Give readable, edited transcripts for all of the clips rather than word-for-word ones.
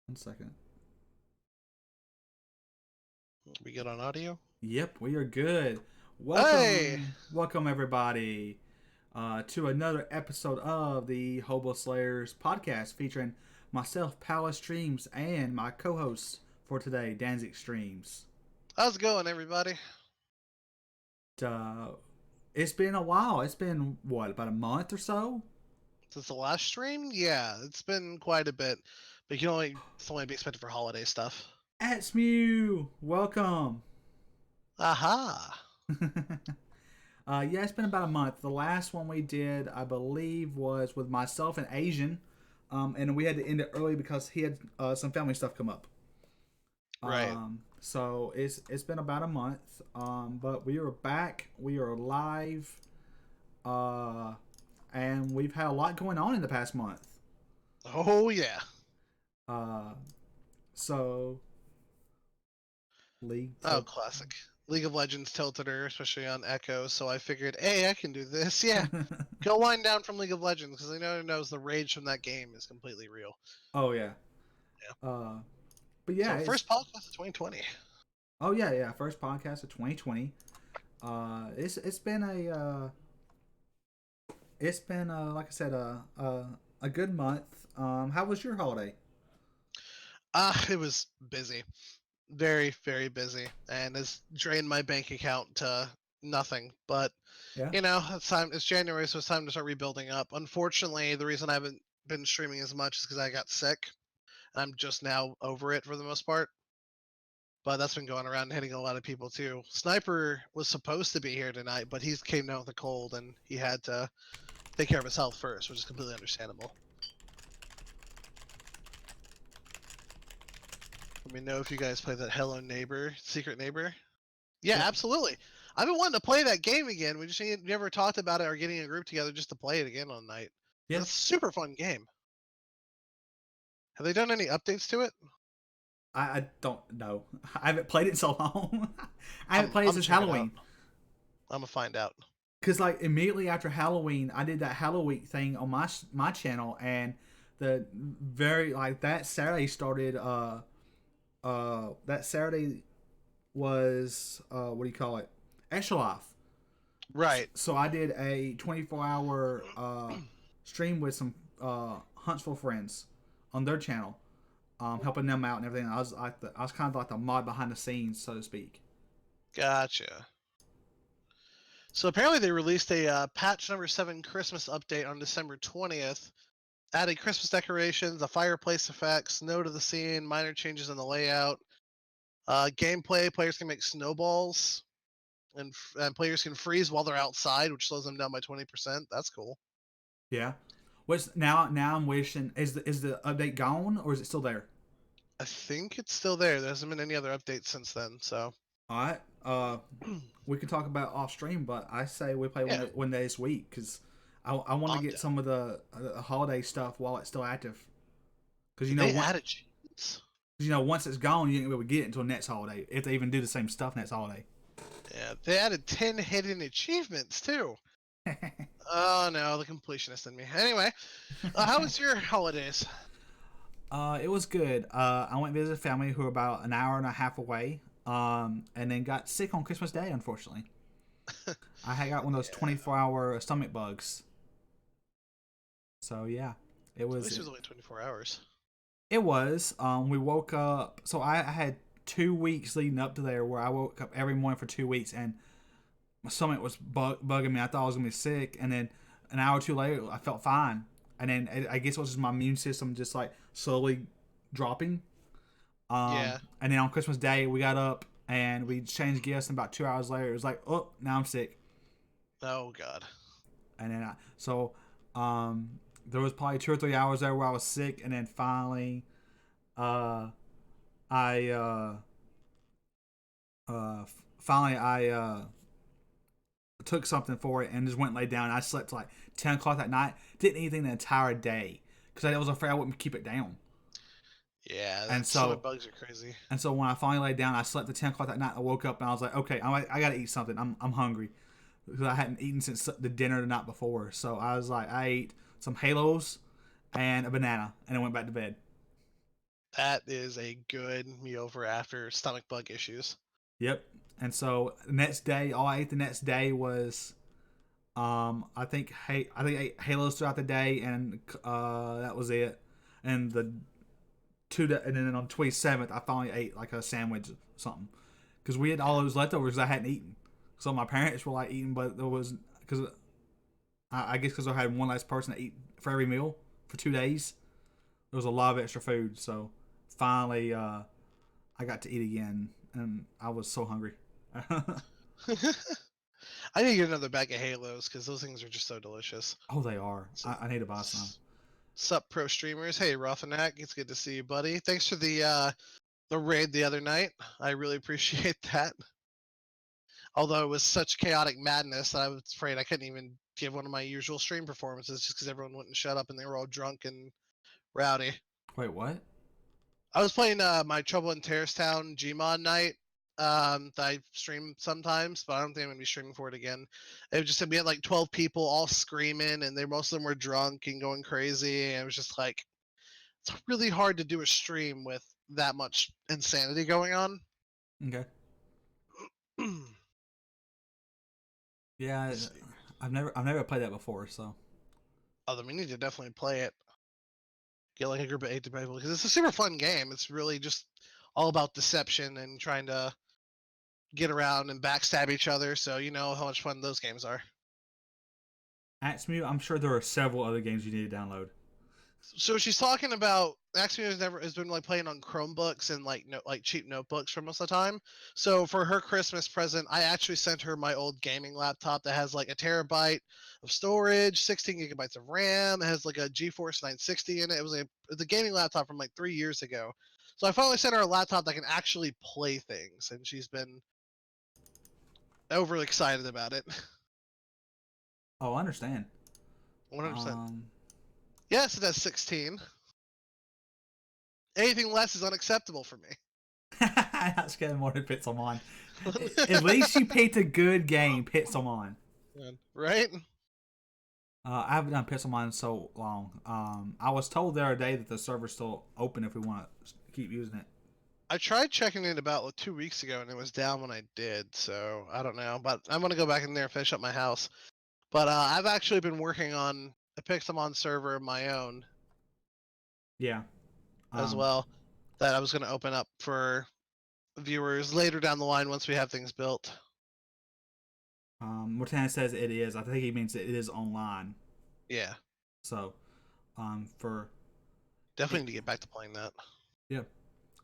One second. We good on audio? Yep, we are good. Hey! Welcome everybody to another episode of the Hobo Slayers podcast featuring myself, PallasStreams, and my co-hosts for today, DanzikStreams. How's it going, everybody? Uh, it's been a while. It's been what, about a month or so? Since the last stream? Yeah, it's been quite a bit. But it's only be expected for holiday stuff. Atsmew, welcome. Aha! Yeah, it's been about a month. The last one we did, I believe, was with myself and Asian, and we had to end it early because he had some family stuff come up. Right. So it's been about a month, but we are back. We are live, and we've had a lot going on in the past month. Oh, yeah. Uh, so League. Oh, classic. League of Legends tilted her, especially on Echo, so I figured, hey, I can do this. Yeah. Go wind down from League of Legends, because I know knows the rage from that game is completely real. Oh yeah. Yeah. But yeah, So, first podcast of 2020. oh yeah. First podcast of 2020. It's been like I said a good month. How was your holiday? It was busy. Very, very busy, and has drained my bank account to nothing. But Yeah. it's time. It's January, so it's time to start rebuilding up. Unfortunately, the reason I haven't been streaming as much is because I got sick. I'm just now over it for the most part. But that's been going around and hitting a lot of people too. Sniper was supposed to be here tonight, but he came down with a cold and he had to take care of his health first, which is completely understandable. Let me know if you guys play that Hello Neighbor, Secret Neighbor. Yeah, Yep. absolutely. I've been wanting to play that game again. We just never talked about it or getting a group together just to play it again one night. Yeah. It's a super fun game. Have they done any updates to it? I don't know. I haven't played it so long. I haven't I'm played it I'm since check it out. Halloween. I'm gonna find out. Cause like immediately after Halloween, I did that Halloween thing on my channel, and the very like that Saturday started. That Saturday was what do you call it? Extra Life. Right. So I did a 24-hour stream with some Huntsville friends on their channel, helping them out and everything. I was kind of like the mod behind the scenes, so to speak. Gotcha. So apparently they released a patch number 7 Christmas update on December 20th. Added Christmas decorations, a fireplace effect, snow to the scene, minor changes in the layout. Gameplay: players can make snowballs, and players can freeze while they're outside, which slows them down by 20%. That's cool. Yeah. What's now? I'm wishing is the update gone or is it still there? I think it's still there. There hasn't been any other updates since then, so. All right. We can talk about off stream, but I say we play Yeah, one day this week because I want to I'm get down. some of the holiday stuff while it's still active. Because Did they add achievements? once it's gone, you ain't gonna be able to get it until next holiday if they even do the same stuff next holiday. Yeah, they added 10 hidden achievements too. Oh no, the completionist in me. Anyway, how was your holidays? It was good. I went to visit family who are about an hour and a half away. And then got sick on Christmas Day. Unfortunately, I had got one of those Yeah, 24-hour stomach bugs. So yeah, it at was least it was only 24 hours. it was. We woke up. So I had 2 weeks leading up to there where I woke up every morning for 2 weeks, and my stomach was bugging me. I thought I was gonna be sick, and then an hour or two later, I felt fine. And then I guess it was just my immune system just like slowly dropping. Yeah. And then on Christmas Day, we got up and we changed gifts. And about 2 hours later, it was like, oh, now I'm sick. Oh god. And then um, there was probably 2 or 3 hours there where I was sick, and then finally, uh, I finally I took something for it and just went and laid down. I slept till like 10 o'clock that night. Didn't eat anything the entire day because I was afraid I wouldn't keep it down. Yeah, And that stomach so bugs are crazy. and so when I finally laid down, I slept till 10 o'clock that night. I woke up and I was like, okay, I gotta eat something. I'm hungry because I hadn't eaten since the dinner the night before. So I was like, I ate some Halos and a banana, and I went back to bed. That is a good meal for after stomach bug issues. Yep. And so the next day, all I ate the next day was, I think I ate Halos throughout the day, and that was it. And and then on 27th, I finally ate like a sandwich or something, because we had all those leftovers I hadn't eaten. So my parents were like eating, but there was because I guess because I had one less person to eat for every meal for 2 days. There was a lot of extra food, so finally I got to eat again, and I was so hungry. I need to get another bag of Halos because those things are just so delicious. Oh, they are. So, I need to buy some. sup, pro streamers? Hey, Rothanak, it's good to see you, buddy. Thanks for the raid the other night. I really appreciate that. Although it was such chaotic madness that I was afraid I couldn't even give one of my usual stream performances just because everyone wouldn't shut up and they were all drunk and rowdy. Wait, what? I was playing my Trouble in Terrace Town Gmod night that I stream sometimes, but I don't think I'm gonna be streaming for it again. It was just we had like 12 people all screaming, and most of them were drunk and going crazy. And it was just like it's really hard to do a stream with that much insanity going on. Okay. Yeah, I've never played that before, so. Oh, then we need to definitely play it. Get like a group of 8 people because it's a super fun game. It's really just all about deception and trying to get around and backstab each other. So you know how much fun those games are. Axmu, I'm sure there are several other games you need to download. So she's talking about actually has been like playing on Chromebooks and like cheap notebooks for most of the time. So for her Christmas present, I actually sent her my old gaming laptop that has like a terabyte of storage, 16 gigabytes of RAM. It has like a GeForce 960 in it. It was a gaming laptop from like 3 years ago. So I finally sent her a laptop that can actually play things, and she's been overly excited about it. Oh, I understand. 100%. Yes, it has 16. Anything less is unacceptable for me. That's getting more than Pixel Mine. At least you picked a good game, Pixel Mine. Right? I haven't done Pixel Mine in so long. I was told the other day that the server's still open if we want to keep using it. I tried checking it about like 2 weeks ago and it was down when I did, so I don't know. But I'm gonna go back in there and finish up my house. But I've actually been working on a Pixelmon server of my own. Yeah. As well, that I was gonna open up for viewers later down the line once we have things built. Mortana says it is. I think he means it is online. Yeah. So, for definitely need to get back to playing that. Yeah.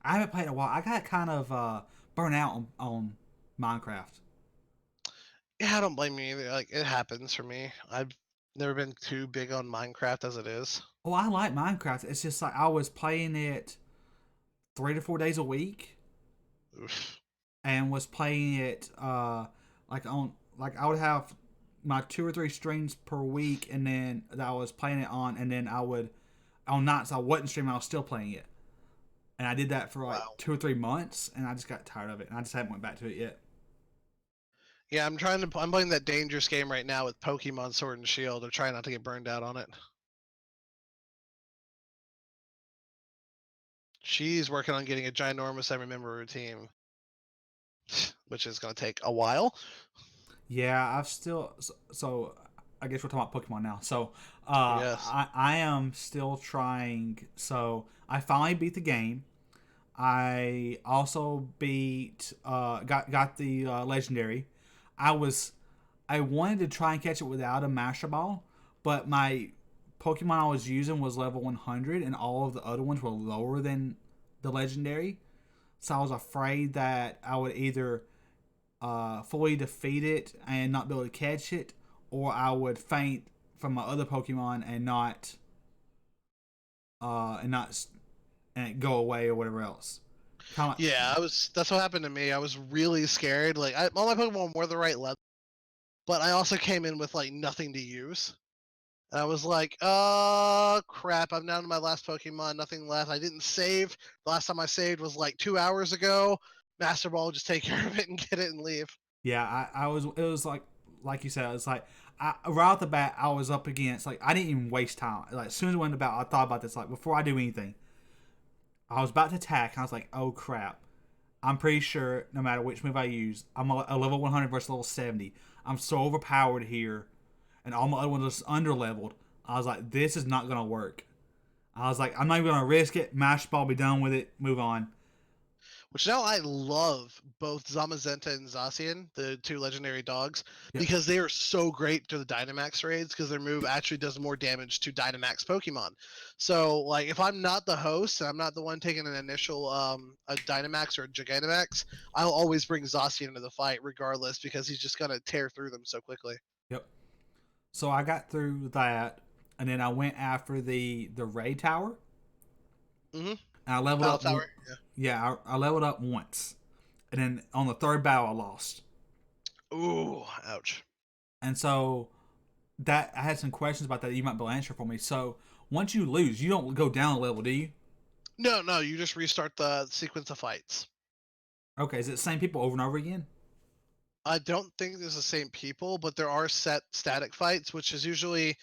I haven't played in a while. I got kind of burnt out on Minecraft. Yeah, I don't blame you either. Like it happens for me. I've never been too big on Minecraft as it is. Oh, I like Minecraft. It's just like I was playing it 3 to 4 days a week. Oof. And was playing it like I would have my 2 or 3 streams per week, and then that I was playing it on, and then I would on nights I wasn't streaming, I was still playing it. And I did that for like 2 or 3 months, and I just got tired of it, and I just haven't went back to it yet. Yeah, I'm playing that dangerous game right now with Pokemon Sword and Shield. I'm trying not to get burned out on it. She's working on getting a ginormous every member routine, which is going to take a while. Yeah, I've still so I guess we're talking about Pokemon now. So yes. I am still trying. So I finally beat the game. I also beat got the legendary. I wanted to try and catch it without a Master Ball, but my Pokemon I was using was level 100, and all of the other ones were lower than the legendary. So I was afraid that I would either fully defeat it and not be able to catch it, or I would faint from my other Pokemon and not and go away or whatever else. Yeah, that's what happened to me. I was really scared. Like all my Pokemon were the right level, but I also came in with like nothing to use. And I was like, oh crap, I'm down to my last Pokemon, nothing left. I didn't save. The last time I saved was like 2 hours ago. Master Ball, just take care of it and get it and leave. Yeah, I was. It was like you said. It's like right off the bat, I was up against like I didn't even waste time. Like as soon as I went about, I thought about this. Like before I do anything, I was about to attack. And I was like, oh crap. I'm pretty sure no matter which move I use, I'm a level 100 versus level 70. I'm so overpowered here, and all my other ones are just under leveled. I was like, this is not gonna work. I was like, I'm not even gonna risk it. Mash ball, be done with it. Move on. Which now I love both Zamazenta and Zacian, the two legendary dogs, Yep. because they are so great to the Dynamax raids because their move actually does more damage to Dynamax Pokemon. So like if I'm not the host and I'm not the one taking an initial a Dynamax or a Gigantamax, I'll always bring Zacian into the fight regardless because he's just gonna tear through them so quickly. Yep. So I got through that, and then I went after the raid tower, Mm-hmm. and I leveled Battle up. Tower. Yeah, I leveled up once, and then on the third battle I lost. Yeah. Ooh, ouch. And so that I had some questions about that you might be able to answer for me. So once you lose, you don't go down a level, do you? No, no, you just restart the sequence of fights. Okay, is it the same people over and over again? I don't think there's the same people, but there are set static fights, which is usually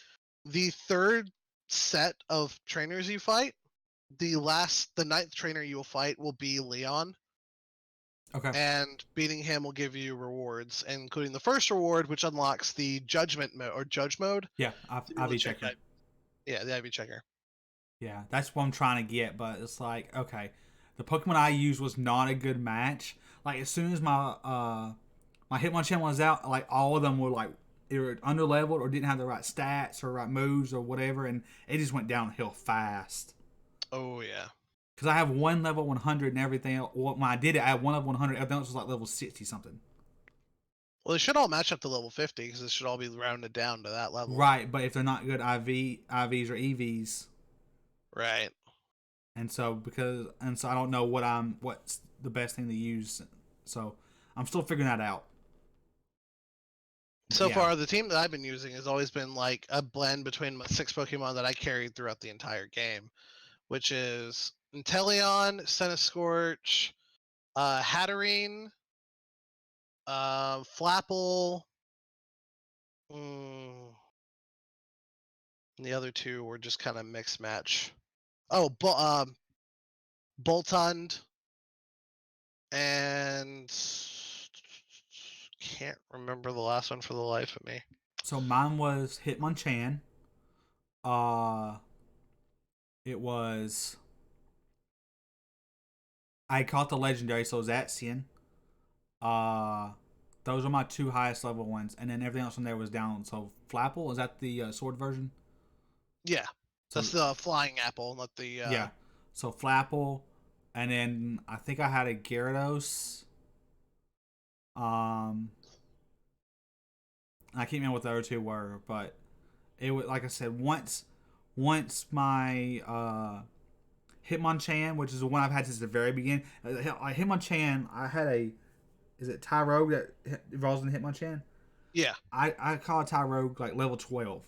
the third set of trainers you fight. The ninth trainer you will fight will be Leon, Okay. and beating him will give you rewards, including the first reward, which unlocks the judgment mode or judge mode Yeah, to be able to IV check checker. yeah, the IV checker. Yeah, that's what I'm trying to get, but it's like, okay, the Pokemon I used was not a good match. Like as soon as my Hitmonchan was out, like all of them were like either under leveled or didn't have the right stats or right moves or whatever, and it just went downhill fast. Oh yeah. Because I have one level 100 and everything. Well, when I did it, I had one level 100. Everything else was like level 60 something. Well, they should all match up to level 50 because it should all be rounded down to that level. Right, but if they're not good IVs or EVs, Right. and so I don't know what's the best thing to use. So I'm still figuring that out. But So yeah. far, the team that I've been using has always been like a blend between my 6 Pokemon that I carried throughout the entire game, which is Inteleon, Centiskorch, Hatterene, Flapple. Mm, and the other two were just kind of mixed match. Oh, Boltund and can't remember the last one for the life of me. So mine was Hitmonchan. Uh, it was I caught the legendary, so Zacian. Uh, those are my two highest level ones, and then everything else from there was down. So Flapple is that the sword version? Yeah, So that's the flying apple, not the. yeah, so Flapple, and then I think I had a Gyarados. Um, I can't remember what the other two were, but it was like I said once my Hitmonchan, which is the one I've had since the very beginning. Hitmonchan, I had a is it Tyrogue that evolves into Hitmonchan? Yeah. I caught Tyrogue like level 12.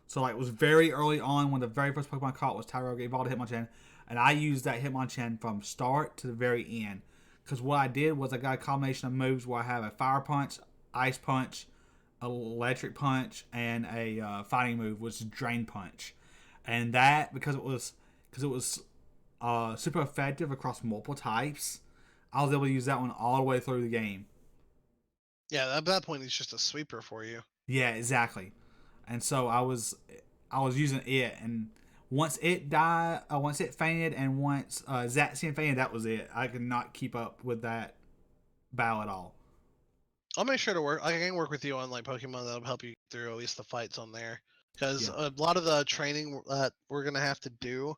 So like it was very early on when the very first Pokemon I caught was Tyrogue evolved to Hitmonchan, and I used that Hitmonchan from start to the very end. Because what I did was I got a combination of moves where I have a Fire Punch, Ice Punch, Electric Punch, and a fighting move, which is Drain Punch. And that because it was super effective across multiple types, I was able to use that one all the way through the game. Yeah, at that point, he's just a sweeper for you. Yeah, exactly. And so I was using it, and once it died, once it fainted, and once Zacian fainted, that was it. I could not keep up with that battle at all. I'll make sure to work. I can work with you on like Pokemon that'll help you through at least the fights on there, because Yeah. a lot of the training that we're gonna have to do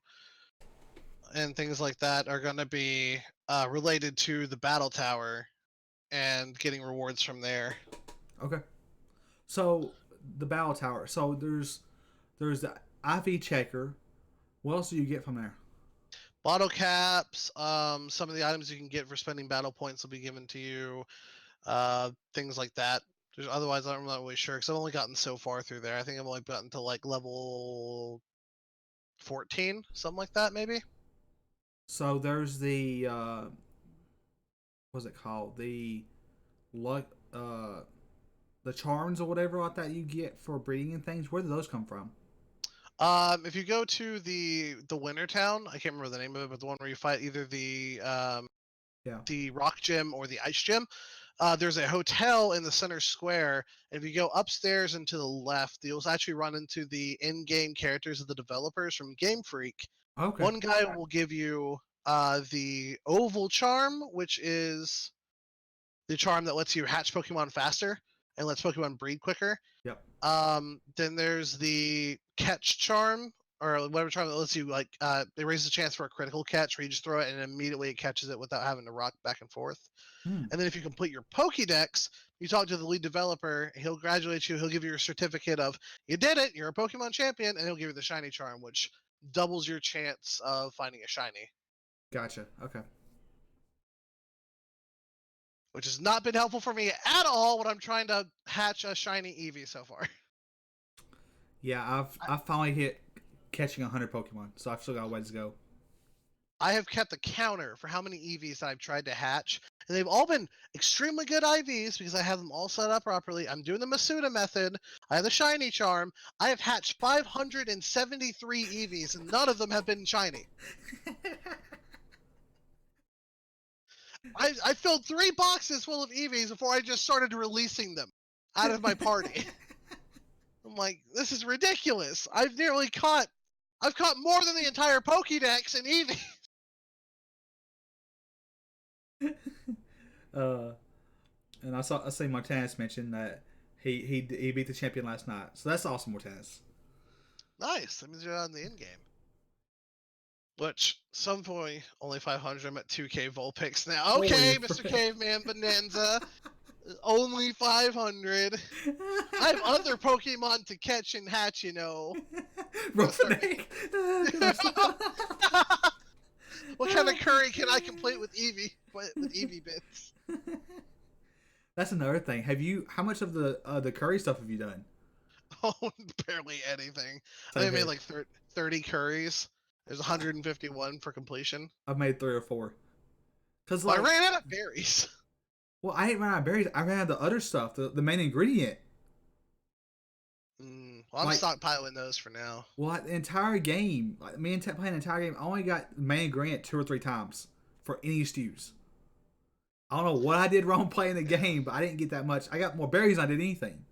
and things like that are gonna be related to the battle tower and getting rewards from there. Okay. So the battle tower. So there's the IV checker. What else do you get from there? Bottle caps. Some of the items you can get for spending battle points will be given to you. Things like that. Otherwise, I'm not really sure because I've only gotten so far through there. I think I've only gotten to like level 14, something like that, maybe. So there's the what's it called? Luck the charms or whatever like that you get for breeding and things. Where do those come from? If you go to the Winter Town, I can't remember the name of it, but the one where you fight either Yeah. the Rock Gym or the Ice Gym, there's a hotel in the center square. And if you go upstairs and to the left, you'll actually run into the in-game characters of the developers from Game Freak. Okay. One guy will give you the Oval Charm, which is the charm that lets you hatch Pokemon faster and lets Pokemon breed quicker. Yep. Then there's the Catch Charm, or whatever charm that lets you it raises the chance for a critical catch where you just throw it and immediately it catches it without having to rock back and forth. Hmm. And then if you complete your Pokédex, you talk to the lead developer, he'll congratulate you, he'll give you a certificate of you did it, you're a Pokemon champion, and he'll give you the shiny charm, which doubles your chance of finding a shiny. Gotcha. Okay. Which has not been helpful for me at all when I'm trying to hatch a shiny Eevee so far. Yeah, I've finally hit catching 100 Pokemon, so I've still got a ways to go. I have kept a counter for how many EVs that I've tried to hatch, and they've all been extremely good IVs because I have them all set up properly. I'm doing the Masuda method. I have the shiny charm. I have hatched 573 EVs, and none of them have been shiny. I filled 3 boxes full of EVs before I just started releasing them out of my party. I'm like, this is ridiculous. I've caught more than the entire Pokédex in EV. And I see Martinez mention that he beat the champion last night, so that's awesome, Martinez. Nice. That means you're on the end game. Which some point only 500. I'm at 2K Vulpix now. Okay, Mr. Caveman Bonanza. Only 500. I have other Pokemon to catch and hatch, you know. What kind of curry can I complete with Eevee bits? That's another thing. How much of the curry stuff have you done? Oh, barely anything. I made like 30 curries. There's 151 for completion. I've made 3 or 4. Cause I ran out of berries. Well, I didn't run out of berries. I ran out of the other stuff, the main ingredient. Well, I'm stockpiling those for now. Well, the entire game, me and Tech playing the entire game, I only got the main ingredient 2 or 3 times for any stews. I don't know what I did wrong playing the game, but I didn't get that much. I got more berries than I did anything.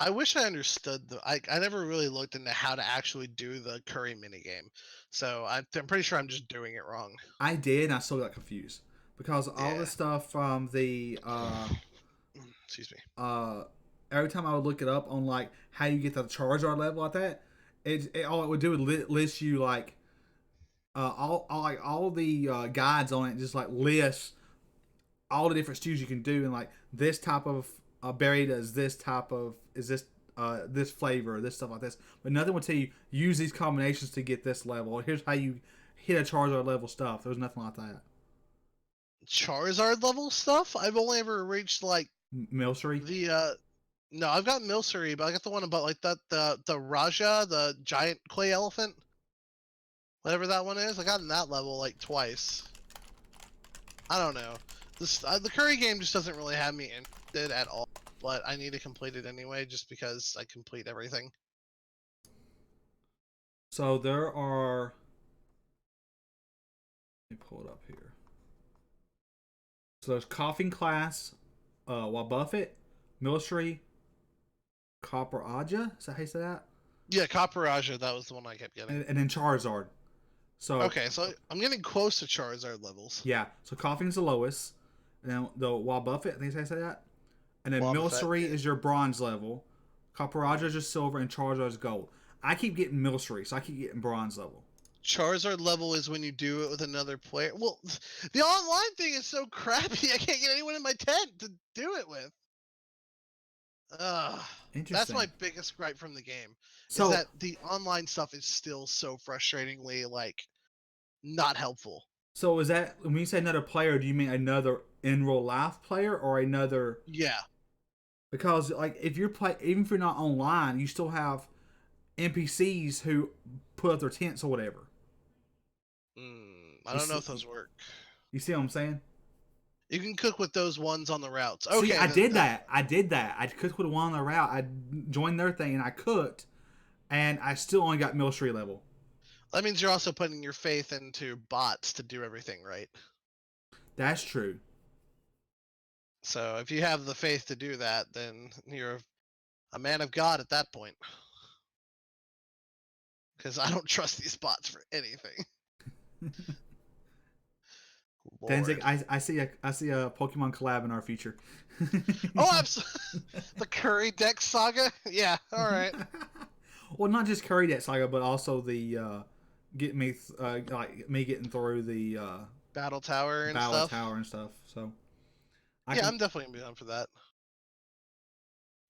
I wish I understood I never really looked into how to actually do the curry minigame. So I'm pretty sure I'm just doing it wrong. I did, and I still got confused. Because all the stuff from the excuse me. Every time I would look it up on like how you get the Charizard level like that, all it would do would list you like all the guides on it, just like list all the different stews you can do, and like this type of berry does this this flavor, this stuff like this. But nothing would tell you use these combinations to get this level. Here's how you hit a Charizard level stuff. There was nothing like that. Charizard level stuff? I've only ever reached like Milcery. No, I've got Milcery, but I got the one about like that the Raja, the giant clay elephant, whatever that one is. I got in that level like twice. I don't know. The curry game just doesn't really have me interested at all, but I need to complete it anyway, just because I complete everything. So there are. Let me pull it up here. So there's Coughing Class, Wabuffet, Milcery, Copper Aja. Is that how you say that? Yeah, Copperaja, that was the one I kept getting. And then Charizard. So okay, so I'm getting close to Charizard levels. Yeah, so Coughing's the lowest. And then the Wabuffet, I think I say that. And then Milcery is your bronze level. Copperaja is your silver, and Charizard is gold. I keep getting Milcery, so I keep getting bronze level. Charizard level is when you do it with another player. Well, the online thing is so crappy. I can't get anyone in my tent to do it with. That's my biggest gripe from the game. So, is that the online stuff is still so frustratingly like not helpful. So is that when you say another player, do you mean another in real life player or another? Yeah. Because like if you're even if you're not online, you still have NPCs who put up their tents or whatever. I don't know if those work. You see what I'm saying? You can cook with those ones on the routes. Okay. See, I did that. I cooked with one on the route. I joined their thing and I cooked, and I still only got military level. That means you're also putting your faith into bots to do everything right. That's true. So if you have the faith to do that, then you're a man of God at that point. Because I don't trust these bots for anything. Danzig, Lord. I see a Pokemon collab in our future. Oh, the Curry Deck Saga? Yeah, alright. Well, not just Curry Deck Saga, but also the like me getting through the Battle Tower and Battle stuff. Tower and stuff. So I'm definitely going to be down for that.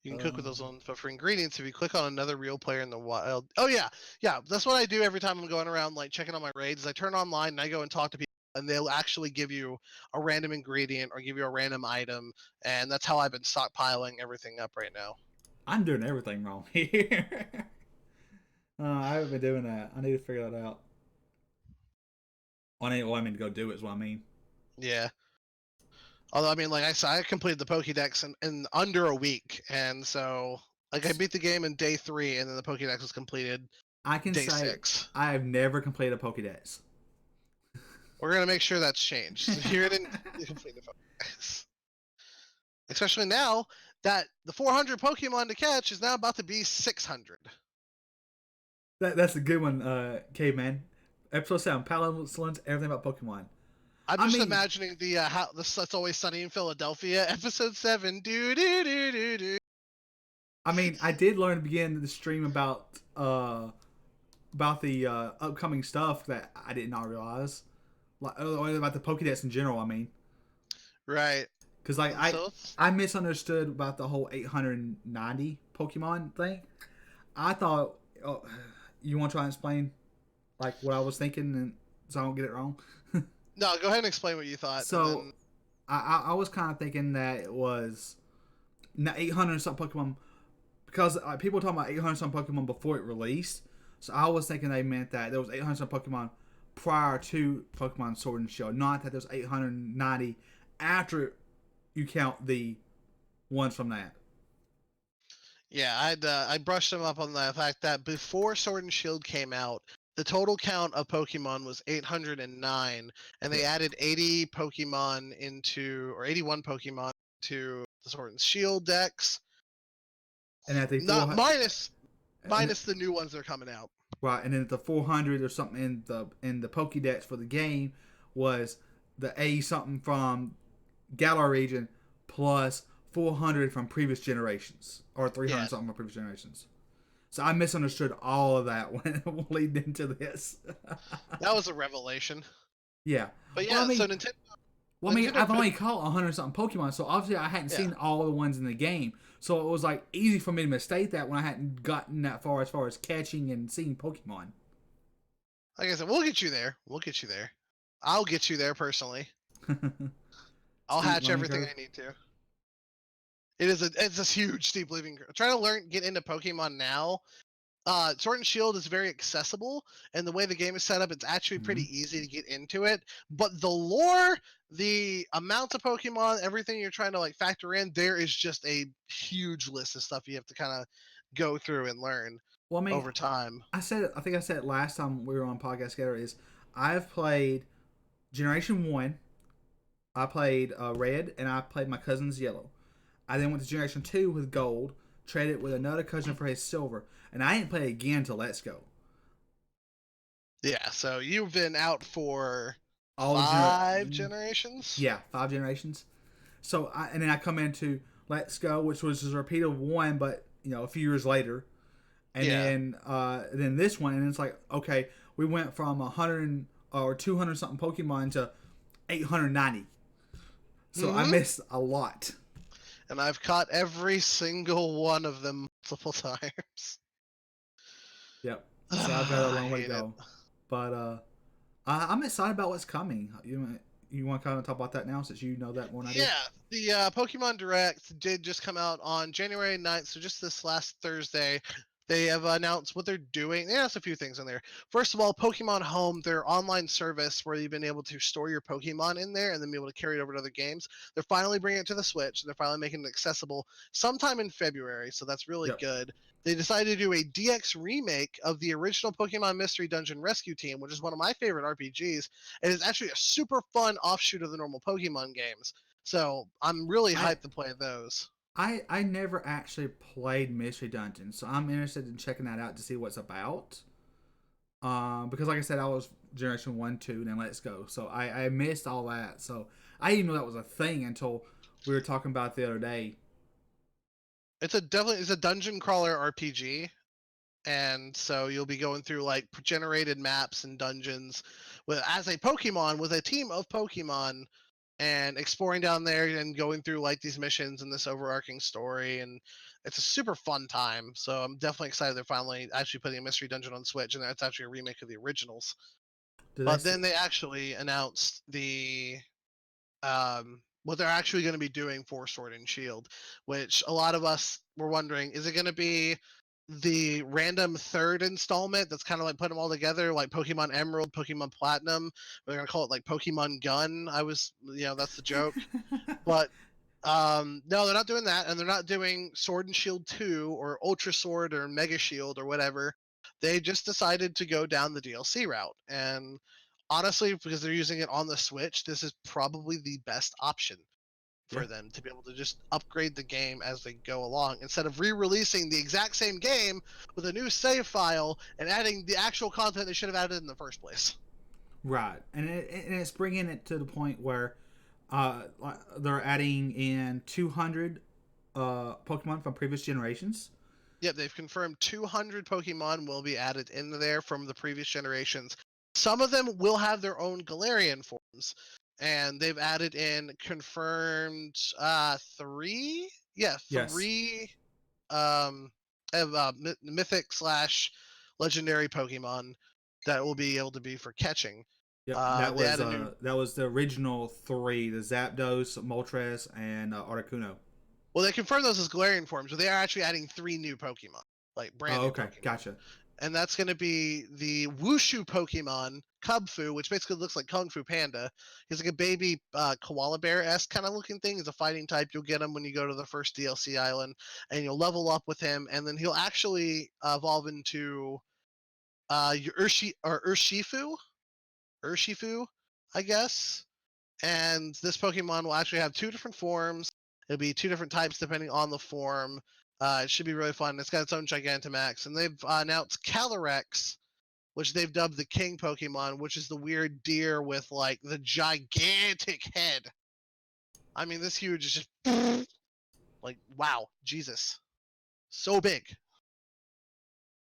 You can cook with those ones, but for ingredients, if you click on another real player in the wild... Oh, yeah. Yeah, that's what I do every time I'm going around, like, checking on my raids. I turn online and I go and talk to people, and they'll actually give you a random ingredient or give you a random item, and that's how I've been stockpiling everything up right now. I'm doing everything wrong here. I haven't been doing that. I need to figure that out. I mean to go do it is what I mean. Yeah. Although, I mean, like I said, I completed the Pokédex in under a week, and so, like, I beat the game in day 3, and then the Pokédex was completed I can day say 6. I have never completed a Pokédex. We're gonna make sure that's changed. You're gonna complete the Pokédex, especially now that the 400 Pokemon to catch is now about to be 600. That's a good one, Caveman. Episode 7, PallasStreams, everything about Pokemon. I'm just imagining the how this It's Always Sunny in Philadelphia, episode 7. Do do do do do. I mean, I did learn to begin the stream about the upcoming stuff that I did not realize, like about the Pokédex in general. I mean, Right. because like I misunderstood about the whole 890 Pokemon thing. I thought, oh, you want to try and explain like what I was thinking, and so I don't get it wrong. No, go ahead and explain what you thought. So I was kind of thinking that it was 800 something Pokemon, because people were talking about 800 something Pokemon before it released. So I was thinking they meant that there was 800 something Pokemon prior to Pokemon Sword and Shield, not that there's 890 after you count the ones from that. Yeah, I brushed them up on the fact that before Sword and Shield came out, the total count of Pokemon was 809, and they added 80 Pokemon or 81 Pokemon to the Sword and Shield decks. And at the Not minus the new ones that are coming out. Right, and then the 400 or something in the Pokédex for the game was the A something from Galar region plus 400 from previous generations, or 300 something from previous generations. So I misunderstood all of that when leading into this. That was a revelation. Yeah, but yeah, so Nintendo. Well, I mean, I've only caught 100 something Pokemon, so obviously I hadn't seen all the ones in the game. So it was like easy for me to mistake that when I hadn't gotten that far as catching and seeing Pokemon. Like I said, we'll get you there. I'll get you there personally. I'll hatch everything I need to. It's a huge steep learning curve. Trying to get into Pokemon now. Sword and Shield is very accessible, and the way the game is set up, it's actually pretty easy to get into it. But the lore, the amount of Pokemon, everything you're trying to like factor in, there is just a huge list of stuff you have to kind of go through and learn over time. I think I said it last time we were on podcast together, is I've played Generation 1, I played Red, and I played my cousin's Yellow. I then went to Generation 2 with Gold, traded with another cousin for his Silver, and I didn't play again until Let's Go. Yeah, so you've been out for all 5 generations? Yeah, 5 generations. So, and then I come into Let's Go, which was a repeat of 1, but, a few years later. And then this one, and it's like, okay, we went from 100 or 200 something Pokemon to 890. So I missed a lot. And I've caught every single one of them multiple times. Yep. So I've got a long way to go. But I'm excited about what's coming. You want to kind of talk about that now, since you know that more than I do? Yeah, the Pokemon Direct did just come out on January 9th, so just this last Thursday. They have announced what they're doing. They announced a few things in there. First of all, Pokemon Home, their online service where you've been able to store your Pokemon in there and then be able to carry it over to other games. They're finally bringing it to the Switch. And they're finally making it accessible sometime in February. So that's really Yep. good. They decided to do a DX remake of the original Pokemon Mystery Dungeon Rescue Team, which is one of my favorite RPGs. And it's actually a super fun offshoot of the normal Pokemon games. So I'm really I hyped to play those. I never actually played Mystery Dungeon, so I'm interested in checking that out to see what's about. Because like I said, I was Generation 1, 2, and then Let's Go, so I missed all that. So I didn't know that was a thing until we were talking about it the other day. It's a dungeon crawler RPG, and so you'll be going through like generated maps and dungeons with as a Pokemon with a team of Pokemon and exploring down there and going through like these missions and this overarching story, and it's a super fun time. So I'm definitely excited they're finally actually putting a Mystery Dungeon on Switch, and that's actually a remake of the originals. Did I But see? then they actually announced what they're actually going to be doing for Sword and Shield, which a lot of us were wondering, is it going to be the random third installment that's kind of like putting them all together, like Pokemon Emerald, Pokemon Platinum? We're going to call it like Pokemon Gun. That's the joke. But no, they're not doing that, and they're not doing Sword and Shield 2 or Ultra Sword or Mega Shield or whatever. They just decided to go down the DLC route. And honestly, because they're using it on the Switch, this is probably the best option Yeah. for them to be able to just upgrade the game as they go along instead of re-releasing the exact same game with a new save file and adding the actual content they should have added in the first place. Right, and it's bringing it to the point where they're adding in 200 Pokemon from previous generations. Yep, they've confirmed 200 Pokemon will be added in there from the previous generations. Some of them will have their own Galarian forms, and they've added in confirmed three, yeah, Yes. three mythic slash legendary Pokemon that will be able to be for catching. Yep. They added new. That was the original three: the Zapdos, Moltres, and Articuno. Well, they confirmed those as Galarian forms, but they are actually adding three new Pokemon, like brand Oh, new okay, Pokemon. gotcha. And that's going to be the Wushu Pokemon, Cubfu, which basically looks like Kung Fu Panda. He's like a baby koala bear-esque kind of looking thing. He's a fighting type. You'll get him when you go to the first DLC island, and you'll level up with him, and then he'll actually evolve into your Urshifu, I guess. And this Pokemon will actually have two different forms. It'll be two different types depending on the form. It should be really fun. It's got its own Gigantamax, and they've announced Calyrex, which they've dubbed the King Pokemon, which is the weird deer with like the gigantic head. I mean, this huge is just like wow, Jesus, so big.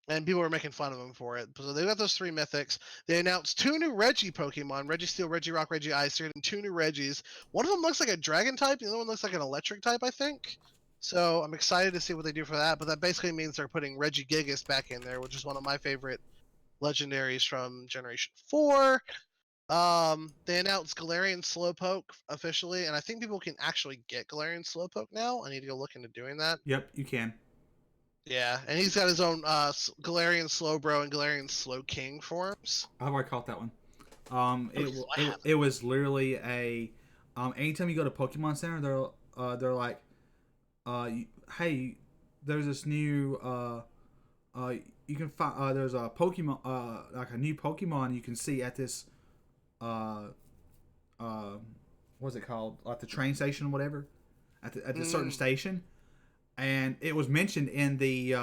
And people were making fun of him for it. So they got those three mythics. They announced two new Reggie Pokemon: Registeel, Regirock, Reggie-Ice. They're getting two new Reggies. One of them looks like a Dragon type. The other one looks like an Electric type, I think. So I'm excited to see what they do for that. But that basically means they're putting Regigigas back in there, which is one of my favorite legendaries from Generation 4. They announced Galarian Slowpoke officially, and I think people can actually get Galarian Slowpoke now. I need to go look into doing that. Yep, you can. Yeah, and he's got his own Galarian Slowbro and Galarian Slowking forms. I've already caught that one. Oh, yes, I have. It was literally a anytime you go to Pokemon Center, they're like, hey, there's this new you can find there's a Pokemon like a new Pokemon you can see at this uh uh what's it called, like the train station or whatever, at the certain station, and it was mentioned in the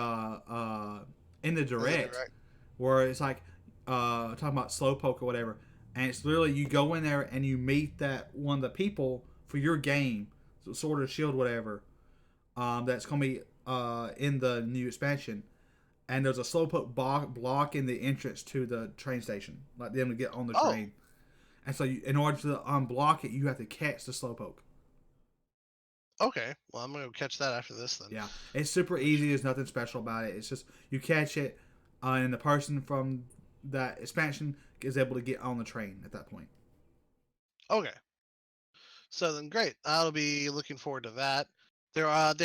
In the direct direct. where it's like talking about Slowpoke or whatever, and it's literally you go in there and you meet that one of the people for your game, so Sword or Shield, whatever, that's gonna be in the new expansion, and there's a Slowpoke block in the entrance to the train station, like them to get on the Oh, train, and so in order to unblock it, you have to catch the Slowpoke. okay. Well, I'm gonna go catch that after this then. Yeah, it's super easy. There's nothing special about it. It's just you catch it, and the person from that expansion is able to get on the train at that point. Okay. So then, great. I'll be looking forward to that. They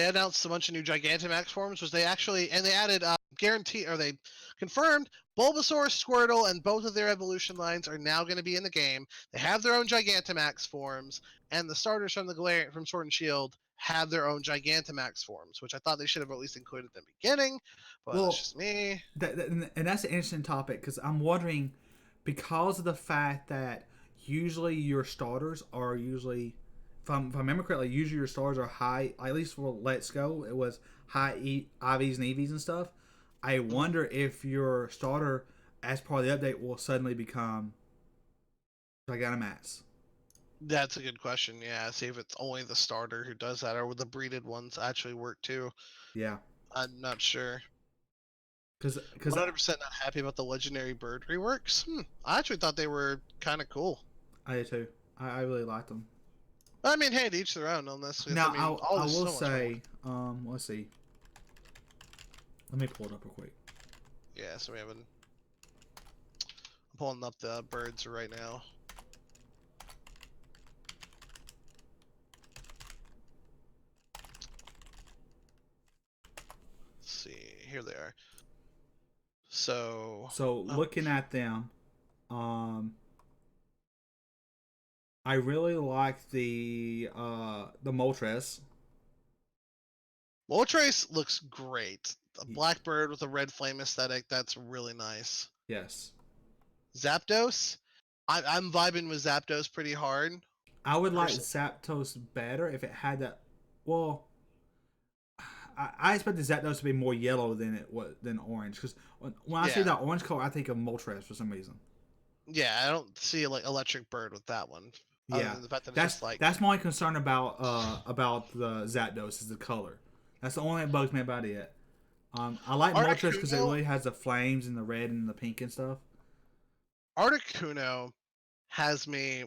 announced a bunch of new Gigantamax forms, which they actually and they added they confirmed Bulbasaur, Squirtle, and both of their evolution lines are now going to be in the game. They have their own Gigantamax forms, and the starters from the Galarian from Sword and Shield have their own Gigantamax forms, which I thought they should have at least included in the beginning, but that's just me. And that's an interesting topic because I'm wondering, because of the fact that usually your starters are usually, if I remember correctly, usually your starters are high. At least for Let's Go, it was high IVs and EVs and stuff. I wonder if your starter, as part of the update, will suddenly become Gigantamax. That's a good question. Yeah, see if it's only the starter who does that, or would the breeded ones actually work too? Yeah, I'm not sure. because 100% not happy about the legendary bird reworks. I actually thought they were kind of cool. I did too. I really liked them. I mean, hey, to each their own on this. Now, I mean, I will so say, let's see. Let me pull it up real quick. Yeah, so I'm pulling up the birds right now. Let's see, here they are. So Looking at them, I really like the Moltres. Moltres looks great. A black bird with a red flame aesthetic. That's really nice. Yes. Zapdos. I'm vibing with Zapdos pretty hard. I would like Zapdos better if it had that. Well, I expected Zapdos to be more yellow than orange because when I see that orange color, I think of Moltres for some reason. Yeah, I don't see like electric bird with that one. Yeah, the fact that it's just like that's my only concern about the Zapdos is the color. That's the only thing that bugs me about it. I like Moltres because it really has the flames and the red and the pink and stuff. Articuno has me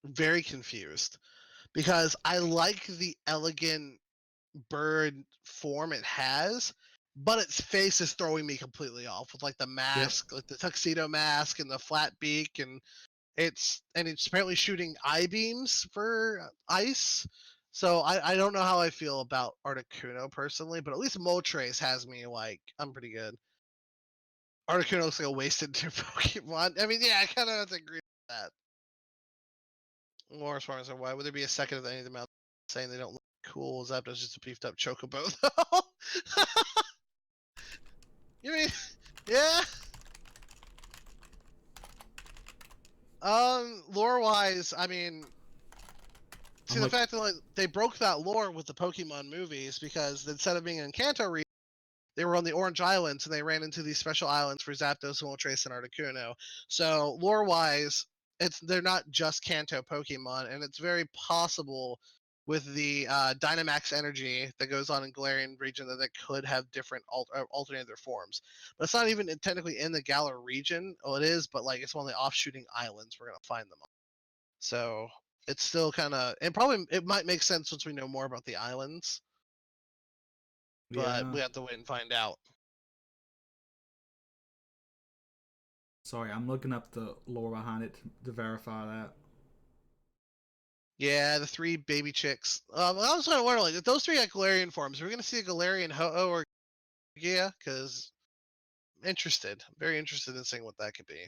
very confused because I like the elegant bird form it has, but its face is throwing me completely off with like the mask, like the tuxedo mask and the flat beak, and it's apparently shooting eye beams for ice. So I don't know how I feel about Articuno personally, but at least Moltres has me like I'm pretty good. Articuno looks like a wasted two Pokemon. I mean, yeah, I kind of have to agree with that. Lawrence Farmer said, why would there be a second of any of them out saying they don't look cool? Zapdos just a beefed up Chocobo, though. You mean, yeah? Lore-wise, I mean, see, the fact that like they broke that lore with the Pokemon movies because instead of being in Kanto region, they were on the Orange Islands and they ran into these special islands for Zapdos, Moltres, and Articuno. So lore-wise, they're not just Kanto Pokemon, and it's very possible with the Dynamax energy that goes on in Galarian region that they could have different alternate their forms. But it's not even technically in the Galar region. Well, it is, but like it's one of the offshooting islands we're gonna find them on. So it's still kind of, it might make sense once we know more about the islands. But we have to wait and find out. Sorry, I'm looking up the lore behind it to verify that. Yeah, the 3 baby chicks. I was kind of wondering, like, if those 3 got Galarian forms, are we going to see a Galarian Ho-Oh or Gia? Because I'm very interested in seeing what that could be.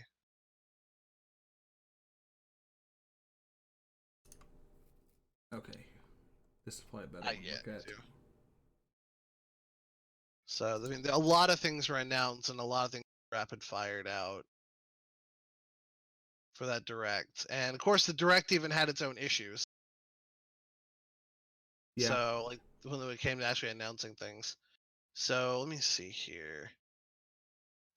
Okay, this is probably better. Too. So I mean, a lot of things were announced and a lot of things rapid fired out for that direct, and of course the direct even had its own issues. Yeah. So like when it came to actually announcing things. So let me see here.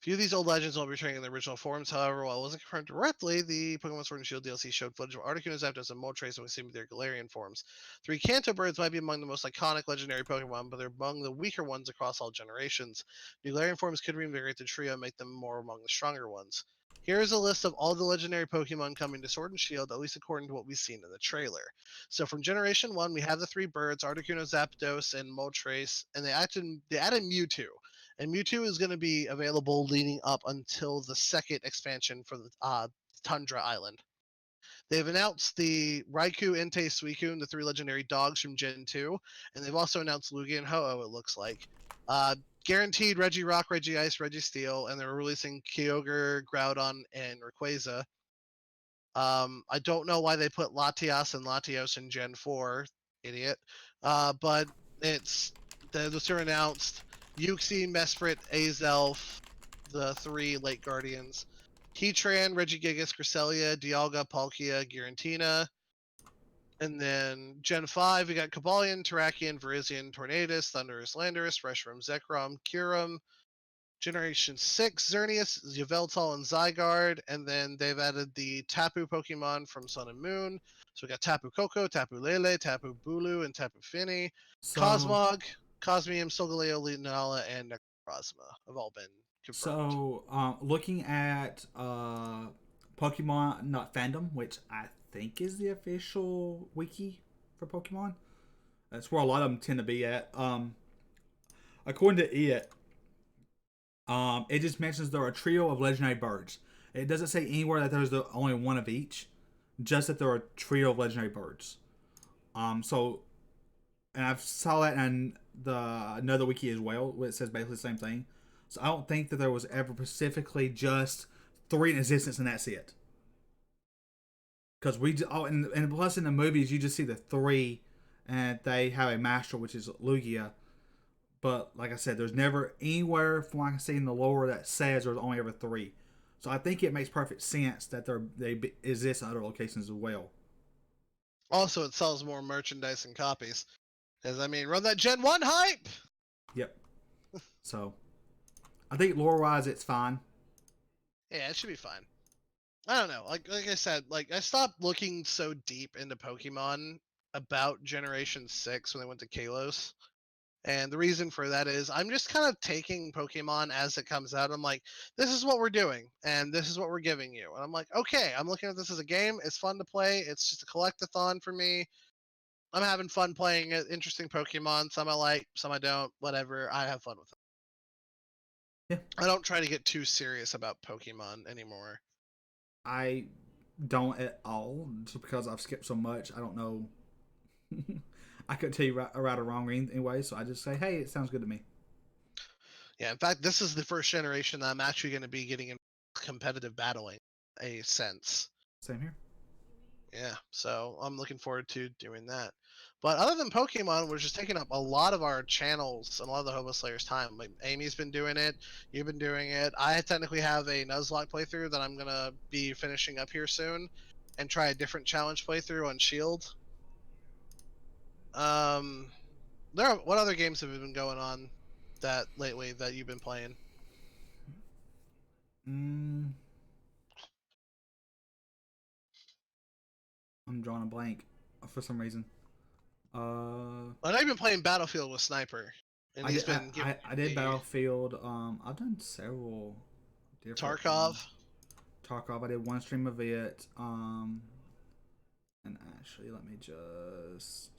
Few of these old legends will be returning in their original forms. However, while it wasn't confirmed directly, the Pokemon Sword and Shield DLC showed footage of Articuno, Zapdos, and Moltres when seen with their Galarian forms. 3 Kanto birds might be among the most iconic legendary Pokemon, but they're among the weaker ones across all generations. New Galarian forms could reinvigorate the trio and make them more among the stronger ones. Here is a list of all the legendary Pokemon coming to Sword and Shield, at least according to what we've seen in the trailer. So from Generation 1, we have the 3 birds, Articuno, Zapdos, and Moltres, and they added Mewtwo. And Mewtwo is going to be available leading up until the second expansion for the Tundra Island. They've announced the Raikou, Entei, Suicune, the 3 legendary dogs from Gen 2, and they've also announced Lugia and Ho-Oh, it looks like. Guaranteed Regirock, Regice, Registeel, and they were releasing Kyogre, Groudon, and Rayquaza. I don't know why they put Latias and Latios in Gen 4, idiot. But those are announced. Uxie, Mesprit, Azelf, the 3 late Guardians. Heatran, Regigigas, Cresselia, Dialga, Palkia, Giratina. And then Gen 5, we got Cobalion, Terrakion, Virizion, Tornadus, Thundurus, Landorus, Reshiram, Zekrom, Kyurem. Generation 6, Xerneas, Yveltal, and Zygarde. And then they've added the Tapu Pokemon from Sun and Moon. So we got Tapu Koko, Tapu Lele, Tapu Bulu, and Tapu Fini. So, Cosmog, Cosmium, Solgaleo, Lunala, and Necrozma have all been confirmed. looking at Pokemon not fandom, which I think is the official wiki for Pokemon. That's where a lot of them tend to be at. According to it, it just mentions there are a trio of legendary birds. It doesn't say anywhere that there's only one of each, just that there are a trio of legendary birds. So, and I've saw that in another wiki as well, where it says basically the same thing. So I don't think that there was ever specifically just 3 in existence and that's it. Because and plus in the movies you just see the 3, and they have a master which is Lugia. But like I said, there's never anywhere from what I can see in the lore that says there's only ever 3. So I think it makes perfect sense that they exist in other locations as well. Also, it sells more merchandise and copies. Because, I mean, run that Gen 1 hype! Yep. So I think lore wise it's fine. Yeah, it should be fine. I don't know. Like I said, like I stopped looking so deep into Pokemon about Generation 6 when they went to Kalos. And the reason for that is I'm just kind of taking Pokemon as it comes out. I'm like, this is what we're doing, and this is what we're giving you. And I'm like, okay, I'm looking at this as a game. It's fun to play. It's just a collectathon for me. I'm having fun playing it. Interesting Pokemon. Some I like, some I don't. Whatever. I have fun with it. Yeah. I don't try to get too serious about Pokemon anymore. I don't at all, just because I've skipped so much. I don't know. I couldn't tell you right or wrong anyway, so I just say, hey, it sounds good to me. Yeah, in fact, this is the first generation that I'm actually going to be getting in competitive battling a sense. Same here. Yeah, so I'm looking forward to doing that. But other than Pokemon, which is taking up a lot of our channels and a lot of the Hobo Slayers' time. Like Amy's been doing it, you've been doing it. I technically have a Nuzlocke playthrough that I'm gonna be finishing up here soon, and try a different challenge playthrough on Shield. Um, what other games have been going on that lately that you've been playing? I'm drawing a blank for some reason. I know you've been playing Battlefield with Sniper, and I he's did. been giving I did me Battlefield. I've done several different. Tarkov. Tarkov. I did one stream of it. And actually, let me just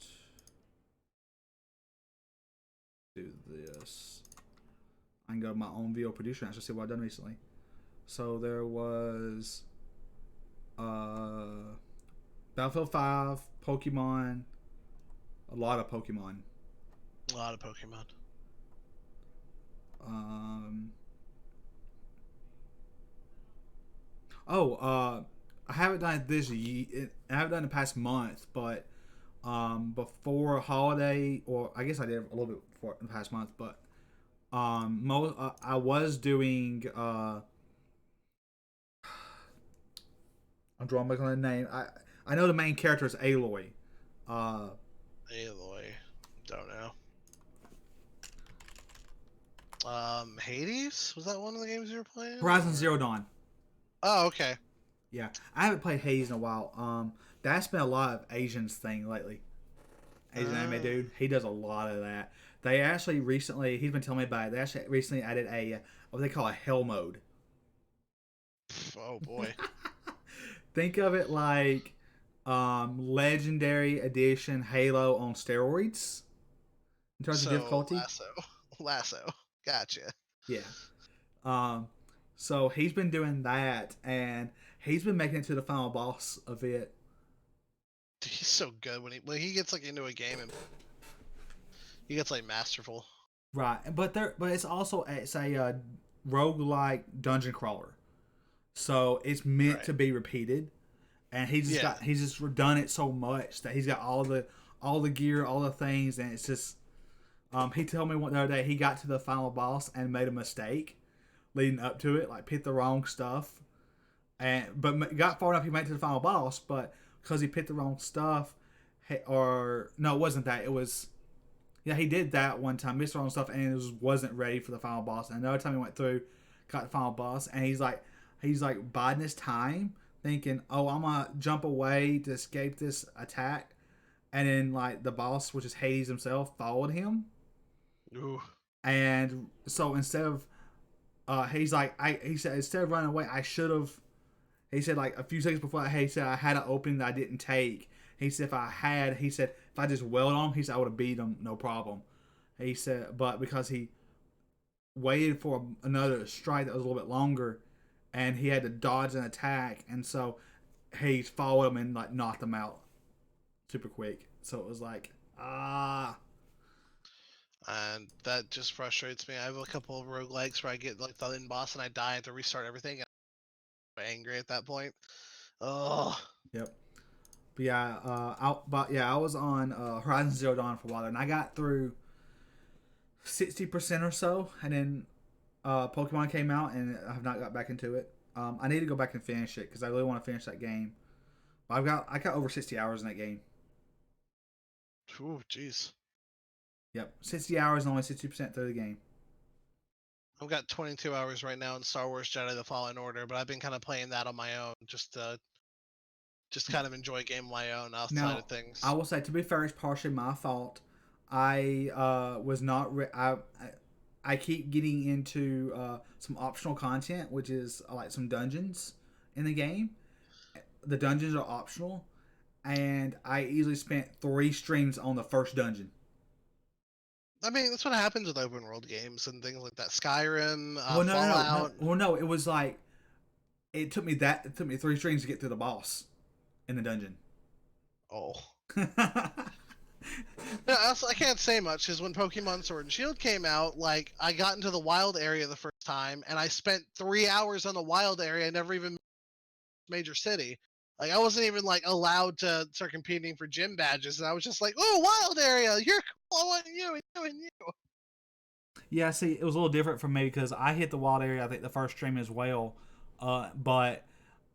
do this. I can go to my own video producer and actually see what I've done recently. So there was Battlefield 5, Pokemon, a lot of Pokemon. A lot of Pokemon. I haven't done it this year. I haven't done it the past month, but before holiday, or I guess I did a little bit before the past month, but I was doing. I'm drawing back on the name. I know the main character is Aloy. Aloy. Don't know. Hades? Was that one of the games you were playing? Horizon Zero Dawn. Oh, okay. Yeah, I haven't played Hades in a while. That's been a lot of Asians thing lately. Asian anime dude, he does a lot of that. They actually recently, he's been telling me about it. They actually recently added a what they call a hell mode. Oh boy. Think of it like Legendary Edition Halo on steroids in terms of difficulty. Lasso. Gotcha. Yeah. So he's been doing that, and he's been making it to the final boss of it. He's so good when he gets like into a game and he gets like masterful. Right, but it's a roguelike dungeon crawler, so it's meant Right. to be repeated. And Yeah. he's just done it so much that he's got all the gear, all the things, and it's just he told me one the other day he got to the final boss and made a mistake leading up to it, like picked the wrong stuff, and but got far enough he made it to the final boss, but because he picked the wrong stuff, or no, it wasn't that, it was yeah, he did that one time, missed the wrong stuff, and it wasn't ready for the final boss. And another time he went through, got the final boss, and he's like biding his time, thinking, "Oh, I'm gonna jump away to escape this attack," and then like the boss, which is Hades himself, followed him, Ooh. and so instead of he said instead of running away, I should have. He said like a few seconds before that, he said I had an opening that I didn't take. He said he said if I just wailed on him, he said I would have beat him no problem. He said, but because he waited for another strike that was a little bit longer, and he had to dodge an attack, and so he followed him and like knocked him out super quick. So it was like And that just frustrates me. I have a couple of roguelikes where I get like the end boss and I die, I have to restart everything, and I'm angry at that point. Oh. yep. I was on Horizon Zero Dawn for a while, and I got through 60% or so, and then Pokemon came out, and I have not got back into it. I need to go back and finish it because I really want to finish that game. But I got over 60 hours in that game. Ooh, jeez. Yep, 60 hours and only 60% through the game. I've got 22 hours right now in Star Wars Jedi: The Fallen Order, but I've been kind of playing that on my own, just kind of enjoy a game on my own outside Now, of things. I will say, to be fair, it's partially my fault. I was not. I keep getting into some optional content, which is like some dungeons in the game. The dungeons are optional, and I easily spent 3 streams on the first dungeon. I mean, that's what happens with open world games and things like that. Skyrim, Well, no. Fallout. Well, no, it was like it took me 3 streams to get through the boss in the dungeon. Oh. Yeah, I can't say much because when Pokemon Sword and Shield came out, like I got into the wild area the first time, and I spent 3 hours on the wild area, never even major city. Like I wasn't even like allowed to start competing for gym badges, and I was just like, "Oh, wild area, you're cool. I want you and you and you." Yeah, see, it was a little different for me because I hit the wild area, I think, the first stream as well. But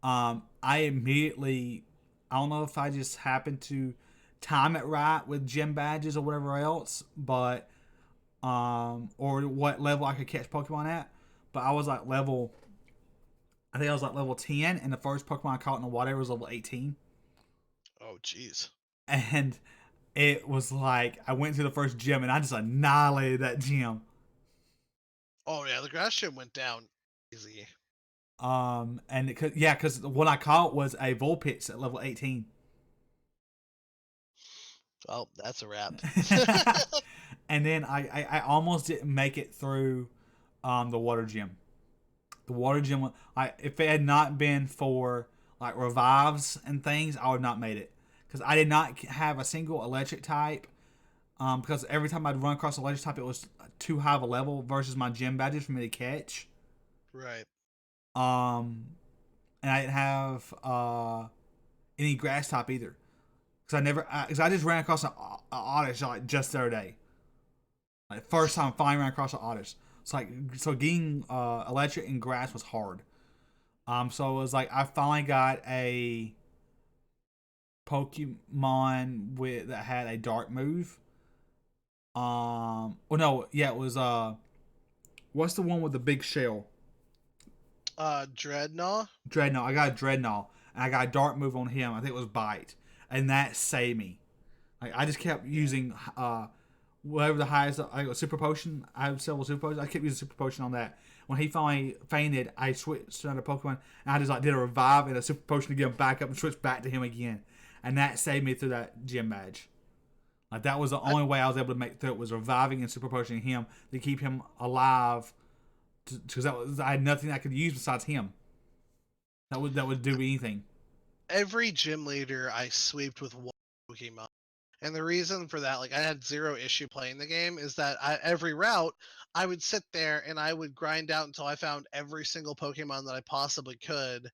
I immediately, I don't know if I just happened to time it right with gym badges or whatever else, but, or what level I could catch Pokemon at. But I think I was like level 10, and the first Pokemon I caught in the water was level 18. Oh, jeez. And it was like, I went to the first gym and I just annihilated that gym. Oh yeah, the grass gym went down easy. And it could, yeah, because what I caught was a Vulpix at level 18. Well, that's a wrap. And then I almost didn't make it through the water gym. The water gym, if it had not been for like revives and things, I would not made it because I did not have a single electric type. Because every time I'd run across an electric type, it was too high of a level versus my gym badges for me to catch. Right. Um, and I didn't have any grass type either. Because I just ran across an Oddish like just the other day. Like first time finally ran across an Oddish. So getting electric and grass was hard. So it was like I finally got a Pokemon that had a dark move. Oh no, yeah, it was what's the one with the big shell? Dreadnought. Dreadnought. I got a Dreadnought, and I got a dark move on him. I think it was Bite, and that saved me. Like I just kept using whatever the highest I got super potion. I have several super potions. I kept using super potion on that. When he finally fainted, I switched to another Pokemon, and I just like did a revive and a super potion to get him back up and switch back to him again, and that saved me through that gym badge. Like that was the only way I was able to make through it was reviving and super potioning him to keep him alive, because I had nothing I could use besides him. That would do anything. Every gym leader I sweeped with one Pokemon, And the reason for that, like I had zero issue playing the game, is that every route I would sit there and I would grind out until I found every single Pokemon that I possibly could.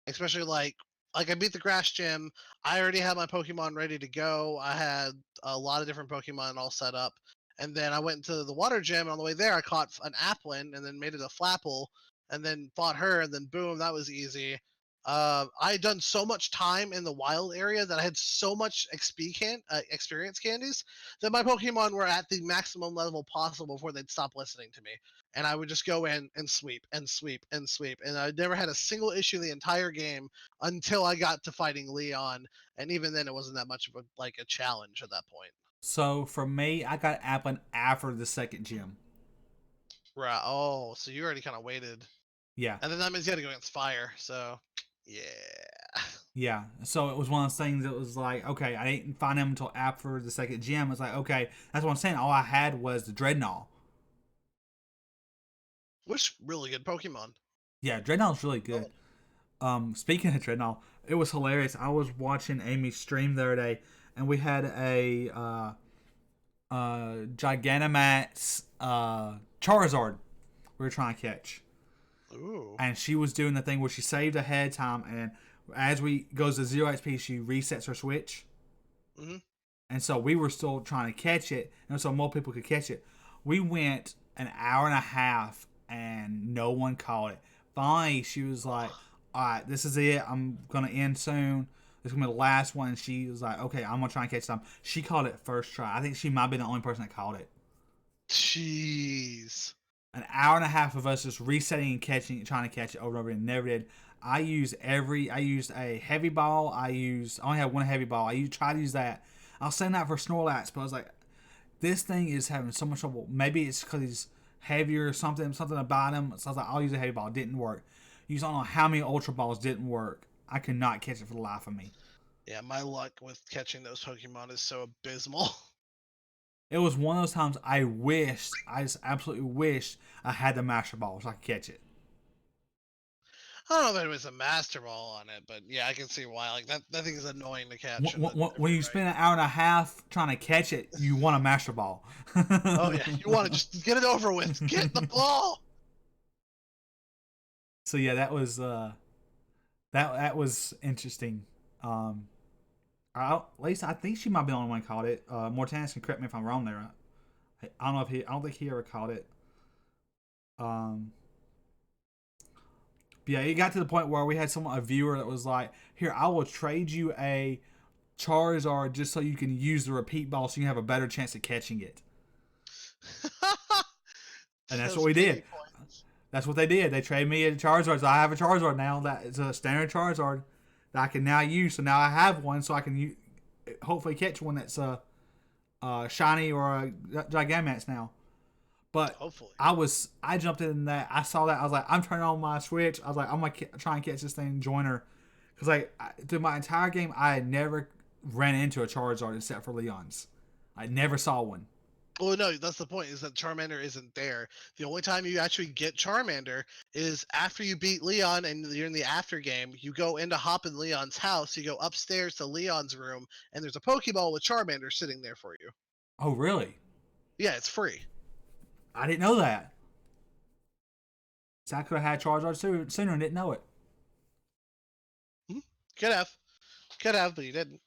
Especially like I beat the grass gym. I already had my Pokemon ready to go. I had a lot of different Pokemon all set up. And then I went to the water gym, and on the way there I caught an Applin and then made it a Flapple and then fought her, and then boom, that was easy. I had done so much time in the wild area that I had so much experience candies that my Pokemon were at the maximum level possible before they'd stop listening to me. And I would just go in and sweep and sweep and sweep. And I never had a single issue the entire game until I got to fighting Leon. And even then, it wasn't that much of a challenge at that point. So for me, I got Applin after the second gym. Right. Oh, so you already kind of waited. Yeah. And then that means you had to go against fire. So, yeah. Yeah. So it was one of those things that was like, okay, I didn't find him until after the second gym. It's like, okay, that's what I'm saying. All I had was the Dreadnought. Which really good Pokemon. Yeah, Dreadnought's really good. Speaking of Dreadnought, it was hilarious. I was watching Amy's stream the other day, and we had a Gigantamax Charizard we were trying to catch. Ooh. And she was doing the thing where she saved ahead of time, and as we goes to 0 HP, she resets her switch. Mm-hmm. And so we were still trying to catch it, and so more people could catch it. We went an hour and a half, and no one caught it. Finally, she was like, "All right, this is it. I'm gonna end soon. This is gonna be the last one." And she was like, "Okay, I'm gonna try and catch some." She caught it first try. I think she might be the only person that caught it. Jeez. An hour and a half of us just resetting and catching it, trying to catch it over and over and never did. I used a heavy ball. I only had one heavy ball. Tried to use that. I was saying that for Snorlax, but I was like, this thing is having so much trouble. Maybe it's because he's heavier or something about him. So I was like, I'll use a heavy ball. It didn't work. You don't know how many Ultra Balls didn't work. I could not catch it for the life of me. Yeah, my luck with catching those Pokemon is so abysmal. It was one of those times I just absolutely wished I had the Master Ball so I could catch it. I don't know if it was a Master Ball on it, but yeah, I can see why. Like that thing is annoying to catch. When you spend an hour and a half trying to catch it, you want a Master Ball. Oh yeah, you want to just get it over with. Get the ball. So yeah, that was interesting. At least I think she might be the only one who caught it. Mortanis can correct me if I'm wrong there. I don't know I don't think he ever caught it. But yeah, it got to the point where we had a viewer that was like, "Here, I will trade you a Charizard just so you can use the repeat ball, so you can have a better chance at catching it." And that's what we did. That's what they did. They traded me a Charizard. So I have a Charizard now. That is a standard Charizard that I can now use. So now I have one, so I can hopefully catch one that's shiny or a Gigantamax now. But hopefully, I jumped in that. I saw that. I was like, I'm turning on my Switch. I was like, I'm gonna try and catch this thing and join her, because through my entire game, I had never ran into a Charizard except for Leon's. I never saw one. Well, no, that's the point. Is that Charmander isn't there? The only time you actually get Charmander is after you beat Leon and you're in the after game. You go into Hop in Leon's house. You go upstairs to Leon's room, and there's a Pokeball with Charmander sitting there for you. Oh, really? Yeah, it's free. I didn't know that. So I could have had Charizard sooner and didn't know it. Could have, but you didn't.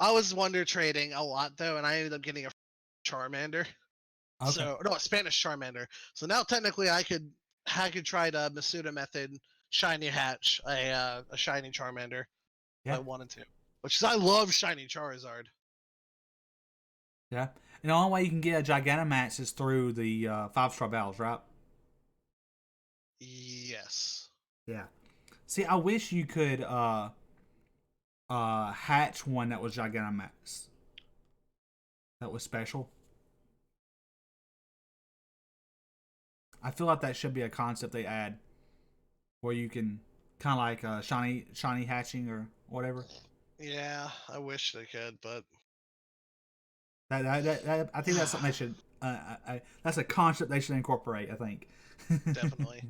I was Wonder trading a lot though, and I ended up getting a Charmander. Okay. So no, a Spanish Charmander. So now technically I could try the Masuda method, shiny hatch a shiny Charmander. If I wanted to. Which is, I love shiny Charizard. Yeah. And the only way you can get a Gigantamax is through the 5-star battles, right? Yes. Yeah. See, I wish you could hatch one that was Gigantamax. That was special. I feel like that should be a concept they add, where you can kind of like shiny hatching or whatever. Yeah, I wish they could, but that I think that's something they should. That's a concept they should incorporate. I think. Definitely.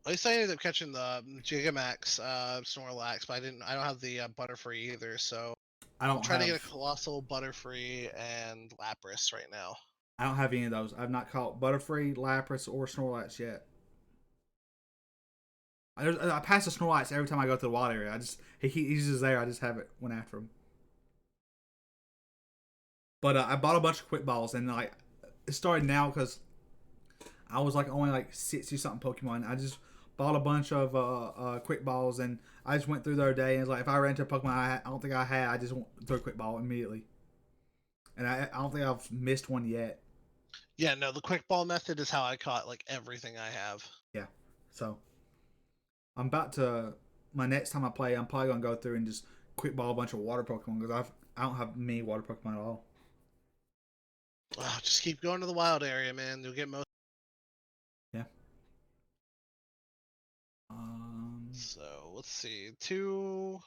At least I ended up catching the Gigamax Snorlax, but I don't have the Butterfree either. So I I'm don't trying to get a have Colossal, Butterfree, and Lapras right now. I don't have any of those. I've not caught Butterfree, Lapras, or Snorlax yet. I pass the Snorlax every time I go to the wild area. He's just there. I just haven't went after him. But I bought a bunch of quick balls, and like it started now because I was like only like 60 something Pokemon. I just bought a bunch of quick balls, and I just went through the other day and it's like if I ran into a Pokemon I don't think I had, I just throw a quick ball immediately. And I don't think I've missed one yet. Yeah, no, the quick ball method is how I caught like everything I have. Yeah, so I'm about to. My next time I play, I'm probably gonna go through and just quick ball a bunch of water Pokemon because I don't have many water Pokemon at all. Oh, just keep going to the wild area, man. You'll get most. Yeah. So let's see, two.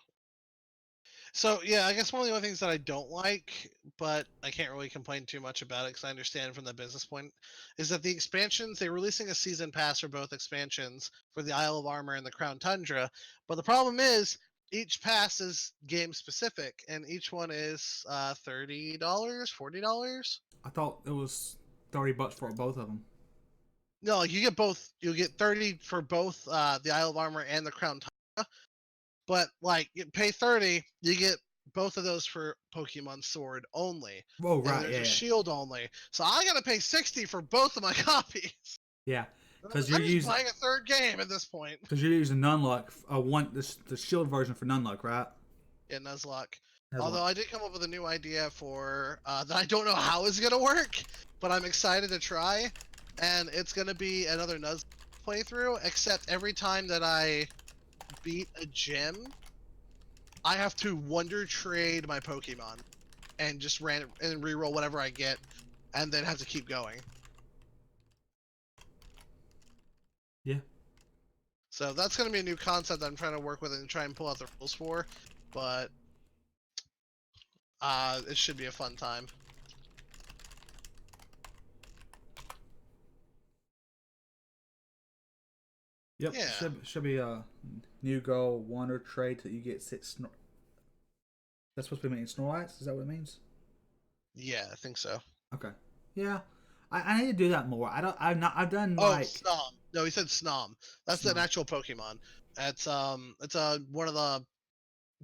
So yeah, I guess one of the only things that I don't like, but I can't really complain too much about it because I understand from the business point, is that the expansions they're releasing a season pass for both expansions for the Isle of Armor and the Crown Tundra, but the problem is each pass is game specific and each one is $30, $40. I thought it was $30 for both of them. No, like you get both. You get 30 for both the Isle of Armor and the Crown Tundra, but like you pay 30, you get both of those for Pokemon Sword only. Oh And right, there's yeah, a yeah. Shield only. So I gotta pay 60 for both of my copies. Yeah, because I'm just buying a third game at this point. you're using Nunluck, the shield version for Nunluck, right? Yeah, Nuzlocke. Nuzlocke. Although I did come up with a new idea for that I don't know how it's gonna work, but I'm excited to try. And it's gonna be another Nuzlocke playthrough, except every time that I beat a gym, I have to wonder trade my Pokemon and just reroll whatever I get, and then have to keep going. Yeah. So that's going to be a new concept I'm trying to work with and try and pull out the rules for, but it should be a fun time. Yep. Yeah. Should be a new goal wonder trade that you get six. That's supposed to be meaning Snorlax. Is that what it means? Yeah, I think so. Okay. Yeah. I need to do that more. I don't. I've not. I've done Oh, like Snom. No, he said Snom. That's an Snom. actual Pokemon. It's one of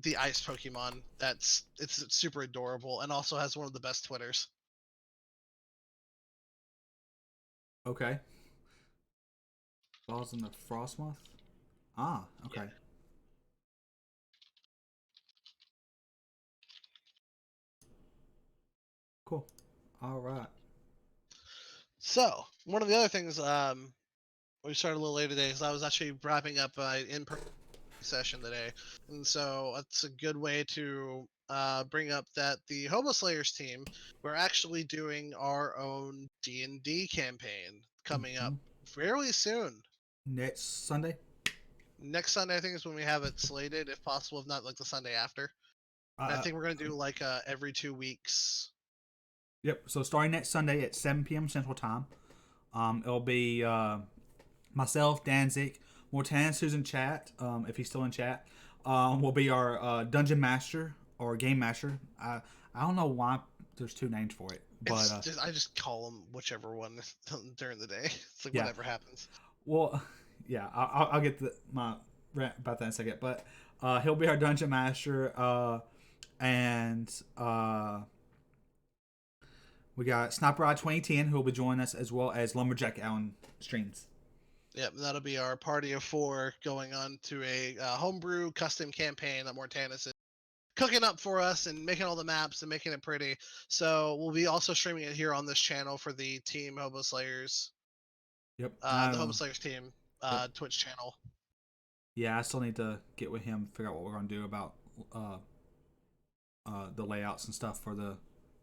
the ice Pokemon. It's super adorable and also has one of the best Twitters. Okay. Balls in the Frostmoth. Ah. Okay. Yeah. Cool. All right. So one of the other things we started a little later today is I was actually wrapping up an in-person session today, and so it's a good way to bring up that the Hobo Slayers team, we're actually doing our own D&D campaign coming up fairly soon. Next Sunday. Next Sunday, I think, is when we have it slated, if possible, if not like the Sunday after. And I think we're gonna do like every 2 weeks. Yep. So starting next Sunday at 7 p.m. Central Time. It'll be myself, Danzig, Mortanis, who's in chat, if he's still in chat, will be our dungeon master or game master. I don't know why there's two names for it, but I just call them whichever one during the day. It's like yeah. whatever happens. Well, yeah, I'll get my rant about that in a second, but he'll be our dungeon master, and we got Sniper Eye 2010 who will be joining us as well as Lumberjack Allen streams. Yep, that'll be our party of 4 going on to a homebrew custom campaign that Mortanis is cooking up for us and making all the maps and making it pretty. So we'll be also streaming it here on this channel for the Team Hobo Slayers. Yep. The Hobo Slayers team Yep. Twitch channel. Yeah, I still need to get with him, figure out what we're gonna do about the layouts and stuff for the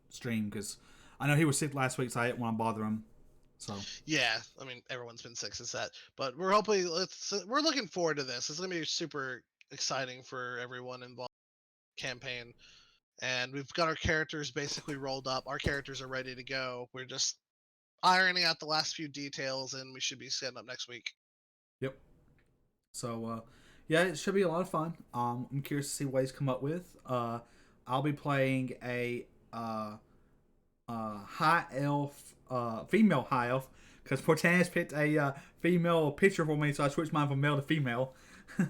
stream because I know he was sick last week, so I didn't want to bother him. So yeah, I mean everyone's been sick since that, but we're we're looking forward to this. It's gonna be super exciting for everyone involved in the campaign, and we've got our characters basically rolled up. Our characters are ready to go. We're just ironing out the last few details, and we should be setting up next week. Yep. So yeah, it should be a lot of fun. I'm curious to see what he's come up with. I'll be playing a high elf, female high elf, because Portan's picked a female picture for me, so I switched mine from male to female.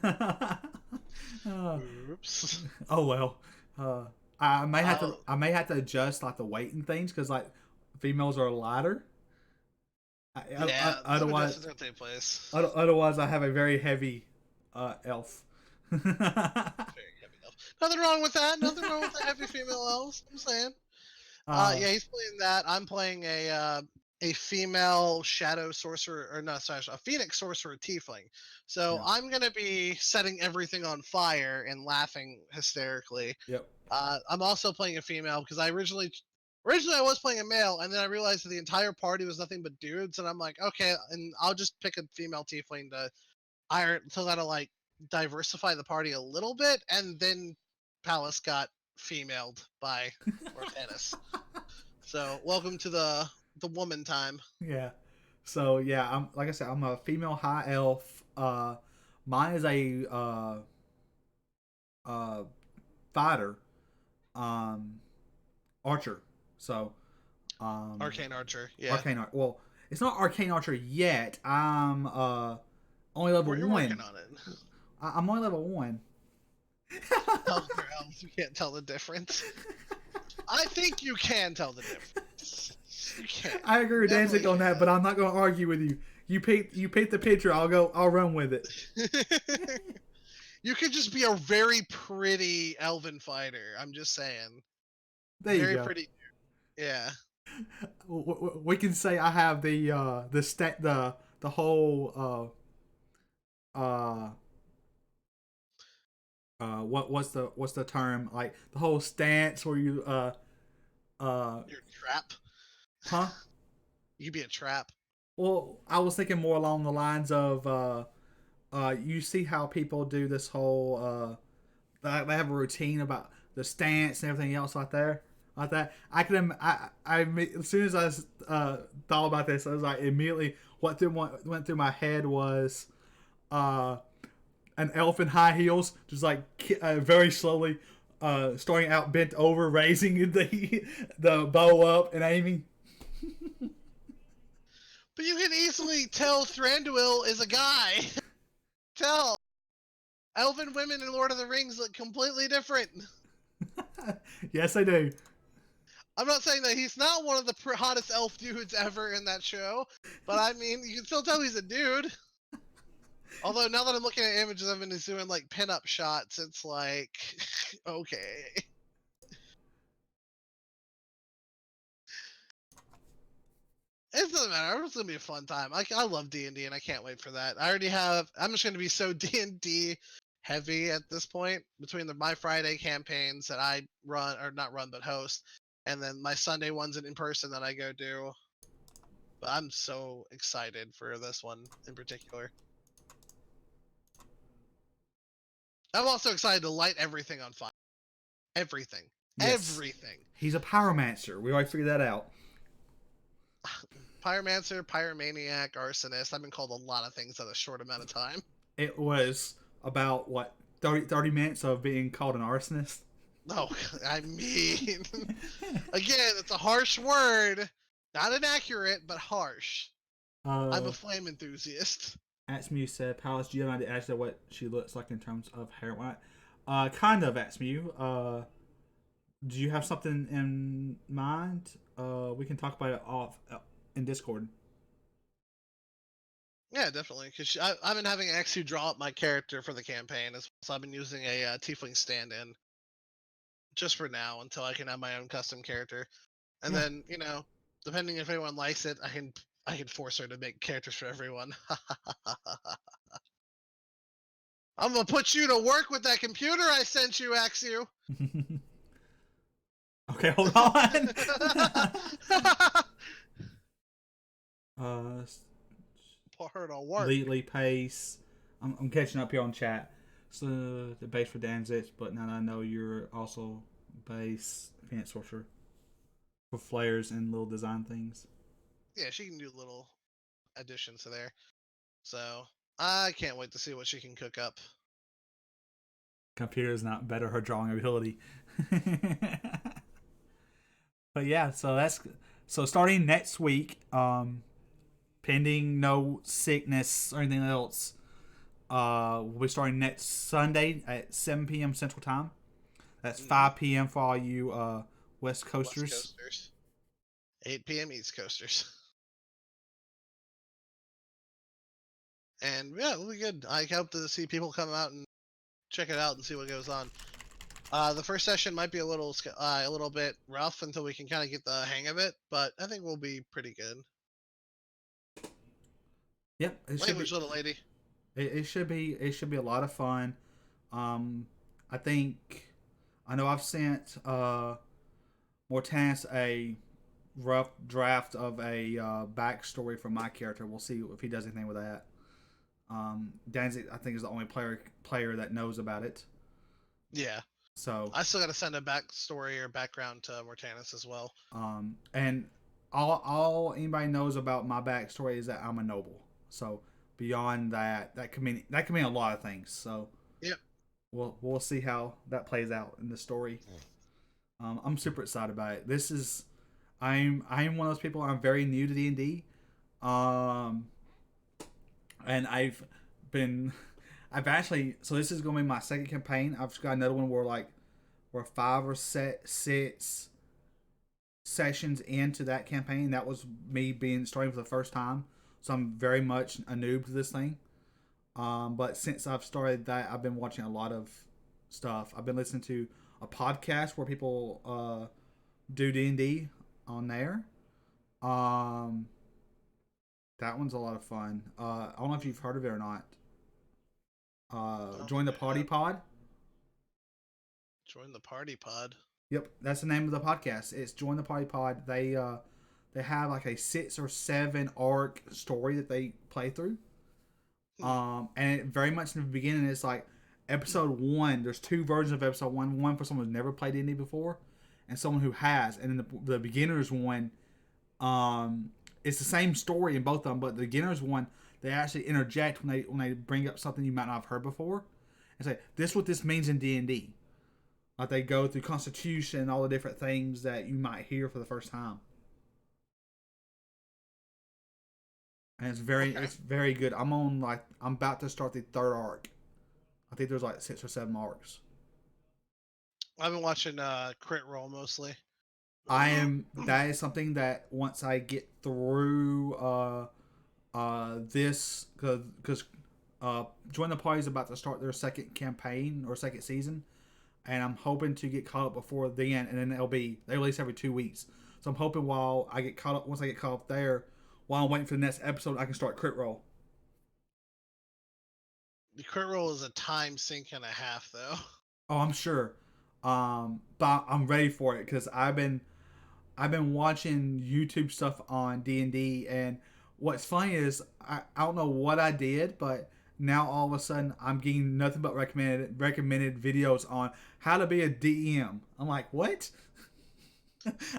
uh, Oops. oh well. Uh, I may have to Oh, adjust like the weight and things because like females are lighter. yeah. Some Otherwise, adjustments are gonna take place. otherwise I have a very heavy elf. Very heavy elf. Nothing wrong with that. Nothing wrong with the heavy female elves. I'm saying. uh, Yeah, he's playing that. I'm playing a female shadow sorcerer, or not, sorry, a phoenix sorcerer tiefling. So yeah, I'm gonna be setting everything on fire and laughing hysterically. yep. I'm also playing a female because originally I was playing a male, and then I realized that the entire party was nothing but dudes, and I'm like, okay, and I'll just pick a female tiefling to iron to kind of like diversify the party a little bit, and then Pallas got femaled by Orthanus. So welcome to the woman time. Yeah. So yeah, I'm like I said, I'm a female high elf. Mine is a uh fighter, um, archer. So Arcane archer. Yeah. arcane archer. Well, it's not arcane archer yet. I'm only level You're working one. on it. I'm only level one. Elves are elves. You can't tell the difference. I think you can tell the difference. You can. I agree with Definitely Danzig on that, but can. I'm not going to argue with you. You paint the picture. I'll run with it. You could just be a very pretty elven fighter. I'm just saying. There you Very go. pretty. Yeah. We can say I have the whole what's the term, like the whole stance where you uh You're a trap. huh. You could be a trap. Well, I was thinking more along the lines of you see how people do this whole they have a routine about the stance and everything else like that. I could as soon as I thought about this, I was like immediately what went through my head was uh an elf in high heels, just like very slowly starting out bent over, raising the bow up and aiming. But you can easily tell Thranduil is a guy. Tell. Elven women in Lord of the Rings look completely different. Yes, I do. I'm not saying that he's not one of the hottest elf dudes ever in that show, but I mean, you can still tell he's a dude. Although now that I'm looking at images of him, he's doing like pinup shots. It's like, okay. It doesn't matter. It's gonna be a fun time. I love D&D, and I can't wait for that. I already have. I'm just gonna be so D&D heavy at this point between my Friday campaigns that I run or not run but host, and then my Sunday ones in person that I go do. But I'm so excited for this one in particular. I'm also excited to light everything on fire. Everything. Yes, Everything. he's a pyromancer. We already figured that out. Pyromancer, pyromaniac, arsonist. I've been called a lot of things in a short amount of time. It was about what 30 minutes of being called an arsonist. No, I mean, again, it's a harsh word. Not inaccurate, but harsh. I'm a flame enthusiast. Atsmew said, Palace, do you have an idea as to what she looks like in terms of hair? Kind of, Atsmew. Do you have something in mind? We can talk about it off in Discord. Yeah, definitely. Because I've been having Xu draw up my character for the campaign, so I've been using a tiefling stand-in just for now until I can have my own custom character, and Yeah. then depending if anyone likes it, I can force her to make characters for everyone. I'm gonna put you to work with that computer I sent you, Axu. Okay, hold on. uh, Part of work. Lee Pace. I'm catching up here on chat. So the base for Danzig, but now I know you're also base Phoenix Sorcerer for flares and little design things. Yeah, she can do little additions to there. So I can't wait to see what she can cook up. Computer's not better her drawing ability. But yeah, so starting next week, pending no sickness or anything else, we'll be starting next Sunday at 7 p.m. Central Time. That's 5 p.m. for all you West West Coasters. Coasters. 8 p.m. East Coasters. And yeah, it'll be good. I hope to see people come out and check it out and see what goes on. The first session might be a little bit rough until we can kind of get the hang of it, but I think we'll be pretty good. Yep, Language, little lady. It should be a lot of fun. I think I know I've sent Mortanis a rough draft of a backstory for my character. We'll see if he does anything with that. Danzig, I think, is the only player that knows about it. Yeah. So I still got to send a backstory or background to Mortanis as well. And all anybody knows about my backstory is that I'm a noble. So beyond that, that can mean a lot of things. So yep, we'll see how that plays out in the story. I'm super excited about it. This is I'm one of those people. I'm very new to D&D, and I've actually, so this is going to be my second campaign. I've got another one where 5 or 6 sessions into that campaign. That was me starting for the first time, so I'm very much a noob to this thing. But since I've started that, I've been watching a lot of stuff. I've been listening to a podcast where people do D&D on there. That one's a lot of fun. I don't know if you've heard of it or not. Join the Party Pod. Join the Party Pod. Yep, that's the name of the podcast. It's Join the Party Pod. They have like a 6 or 7 arc story that they play through. And it very much in the beginning, it's like episode 1. There's 2 versions of episode 1. One for someone who's never played D&D before, and someone who has. And then the beginners one, it's the same story in both of them, but the beginners one, they actually interject when they bring up something you might not have heard before, and say, "This is what this means in D&D." Like they go through Constitution and all the different things that you might hear for the first time. And it's very good. I'm about to start the 3rd arc. I think there's like 6 or 7 arcs. I've been watching Crit Roll mostly. That is something that once I get through this, because Join the Party is about to start their second campaign or second season, and I'm hoping to get caught up before the end, and then they release every 2 weeks. So I'm hoping once I get caught up there, while I'm waiting for the next episode, I can start Crit Roll. The Crit Roll is a time sink and a half, though. Oh, I'm sure. But I'm ready for it because I've been watching YouTube stuff on D&D, and what's funny is I don't know what I did, but now all of a sudden I'm getting nothing but recommended videos on how to be a DM. I'm like, what?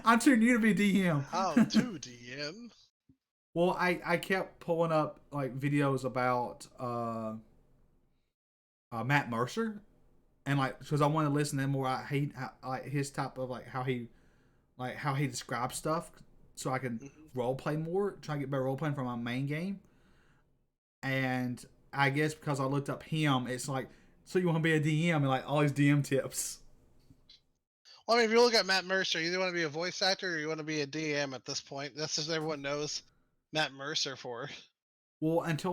I'm too new to be DM. How to DM? Well, I kept pulling up like videos about Matt Mercer, and like because I want to listen to him more. I hate like his type of how he describes stuff, so I can role play more, try to get better role playing from my main game. And I guess because I looked up him, it's like, so you want to be a DM and like all his DM tips. Well, I mean, if you look at Matt Mercer, you either want to be a voice actor or you want to be a DM at this point. That's just everyone knows Matt Mercer for. Well, until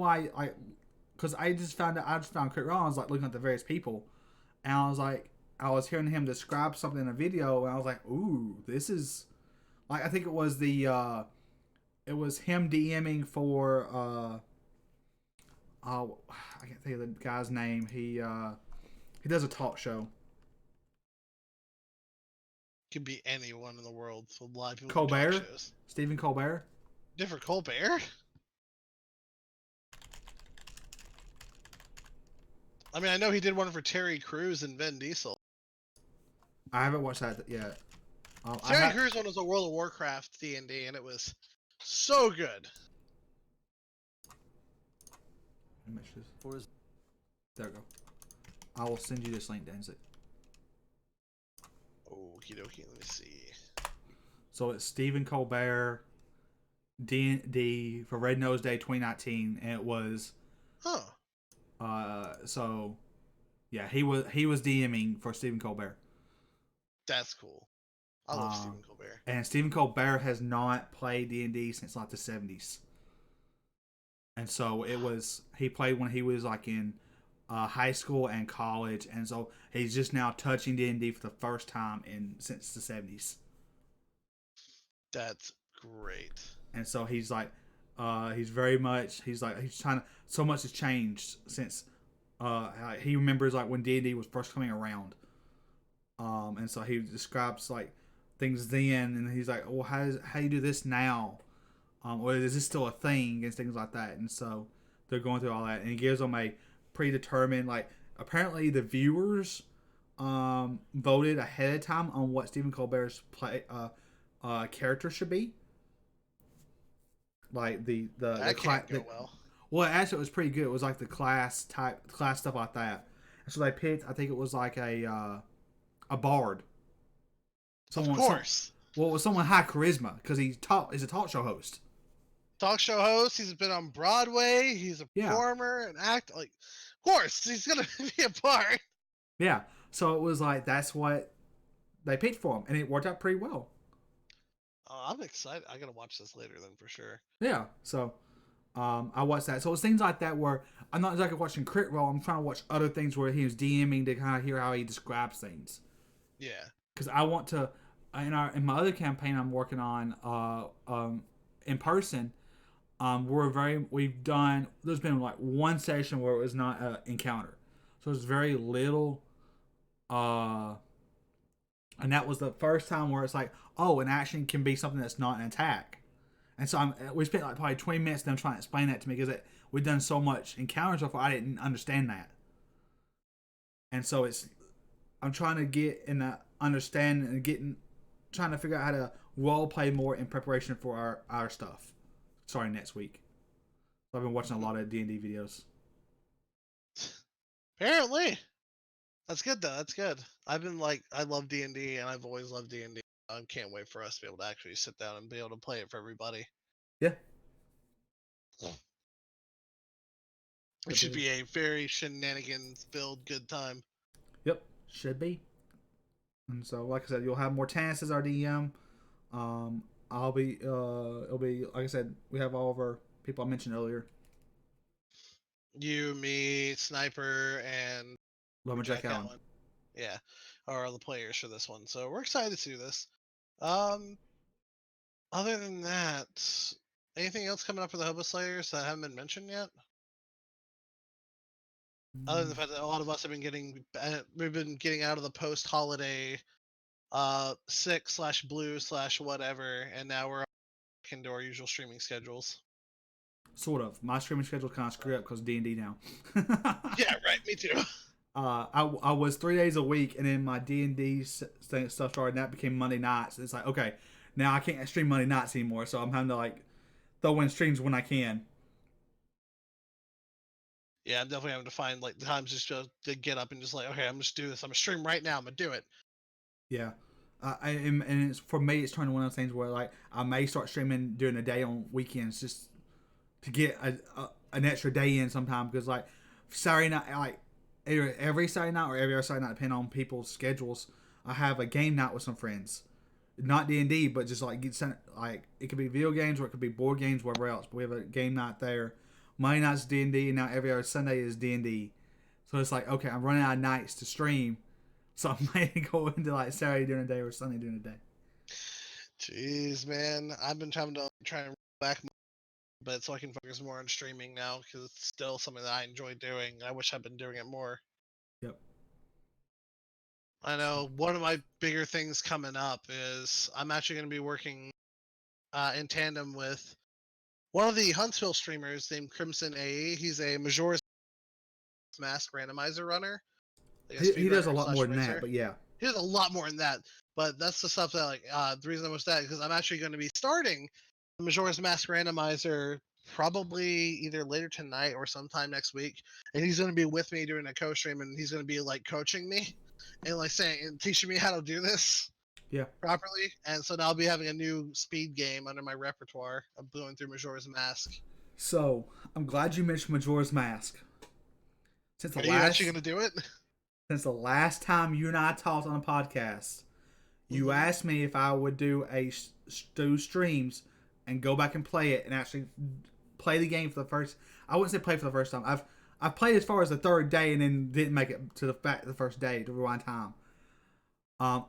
because I just found Crit Roll. I was like looking at the various people, and I was hearing him describe something in a video, and I was like, ooh, this is like I think it was him DMing for I can't think of the guy's name. He does a talk show. Could be anyone in the world. So a lot of people Colbert, talk shows. Stephen Colbert. Different Colbert. I mean, I know he did one for Terry Crews and Vin Diesel. I haven't watched that yet. Terry Crews one was a World of Warcraft D&D, and it was so good. For his There we go. I will send you this link, Danzig. Okie dokie, let me see. So it's Stephen Colbert D&D for Red Nose Day 2019, and it was. So yeah, he was DMing for Stephen Colbert. That's cool. I love Stephen Colbert. And Stephen Colbert has not played D&D since like the 70s. And so he played when he was like in high school and college, and so he's just now touching D&D for the first time since the 70s. That's great. And so he's like, he's trying to. So much has changed since he remembers like when D&D was first coming around. And so he describes like things then, and he's like, well, how do you do this now? Or is this still a thing and things like that? And so they're going through all that, and he gives them a predetermined, like, apparently the viewers voted ahead of time on what Stephen Colbert's character should be. Like the can't go well. Well, actually, it was pretty good. It was like the class stuff like that. And so they picked, I think it was like a bard. Of course. It was someone high charisma because he's a talk show host. Talk show host. He's been on Broadway. He's a performer and act. Like, of course, he's gonna be a part. Yeah. So it was like that's what they picked for him, and it worked out pretty well. I'm excited. I gotta watch this later then for sure. Yeah. So I watched that. So it's things like that where I'm not exactly watching Crit Roll. I'm trying to watch other things where he was DMing to kind of hear how he describes things. Yeah. Because I want to, in my other campaign I'm working on in person, there's been like one session where it was not an encounter. So there's very little, and that was the first time where it's like, oh, an action can be something that's not an attack. And so we spent like probably 20 minutes them trying to explain that to me because we've done so much encounters so far, I didn't understand that. And so I'm trying to get in the understanding and trying to figure out how to role play more in preparation for our stuff. Sorry, next week. So I've been watching a lot of D&D videos. Apparently. That's good though. That's good. I love D&D and I've always loved D&D. I can't wait for us to be able to actually sit down and be able to play it for everybody. Yeah. It should be a very shenanigans-filled good time. Yep, should be. And so, like I said, you'll have Mortanis as our DM. It'll be like I said, we have all of our people I mentioned earlier. You, me, Sniper, and Lumberjack Allen. Yeah, are the players for this one. So we're excited to do this. Other than that, anything else coming up for the Hobo Slayers that haven't been mentioned yet? Other than the fact that a lot of us have we've been getting out of the post-holiday sick/blue/whatever, and now we're into our usual streaming schedules. Sort of. My streaming schedule kind of screwed up because D&D now. Yeah, right. Me too. I was 3 days a week, and then my D&D stuff started, and that became Monday nights. It's like, okay, now I can't stream Monday nights anymore, so I'm having to like throw in streams when I can. Yeah, I'm definitely having to find like the times just to get up and just like, okay, I'm just do this. I'm gonna stream right now. I'm gonna do it. Yeah, and for me, it's turning one of those things where like I may start streaming during the day on weekends just to get an extra day in sometime, because like Saturday night, like either every Saturday night or every other Saturday night, depending on people's schedules, I have a game night with some friends. Not D&D, but just like like it could be video games or it could be board games, whatever else. But we have a game night there. Monday night's D&D, and now every other Sunday is D&D. So it's like, okay, I'm running out of nights to stream, so I might go into like Saturday during the day or Sunday during the day. Jeez, man, I've been trying to roll back, but so I can focus more on streaming now because it's still something that I enjoy doing. I wish I'd been doing it more. Yep. I know one of my bigger things coming up is I'm actually going to be working in tandem with one of the Huntsville streamers named Crimson AE. He's a Majora's Mask randomizer runner. He does a lot more than that, but yeah. He does a lot more than that, but that's the stuff that the reason I was that because I'm actually going to be starting the Majora's Mask randomizer probably either later tonight or sometime next week, and he's going to be with me doing a co-stream, and he's going to be like coaching me and like saying and teaching me how to do this Yeah. properly. And so now I'll be having a new speed game under my repertoire. I'm going through Majora's Mask. So I'm glad you mentioned Majora's Mask. Since Are you actually going to do it? Since the last time you and I talked on a podcast, you asked me if I would do streams and go back and play it and actually play the game for the first. I wouldn't say play for the first time. I've played as far as the third day and then didn't make it to the first day to rewind time. I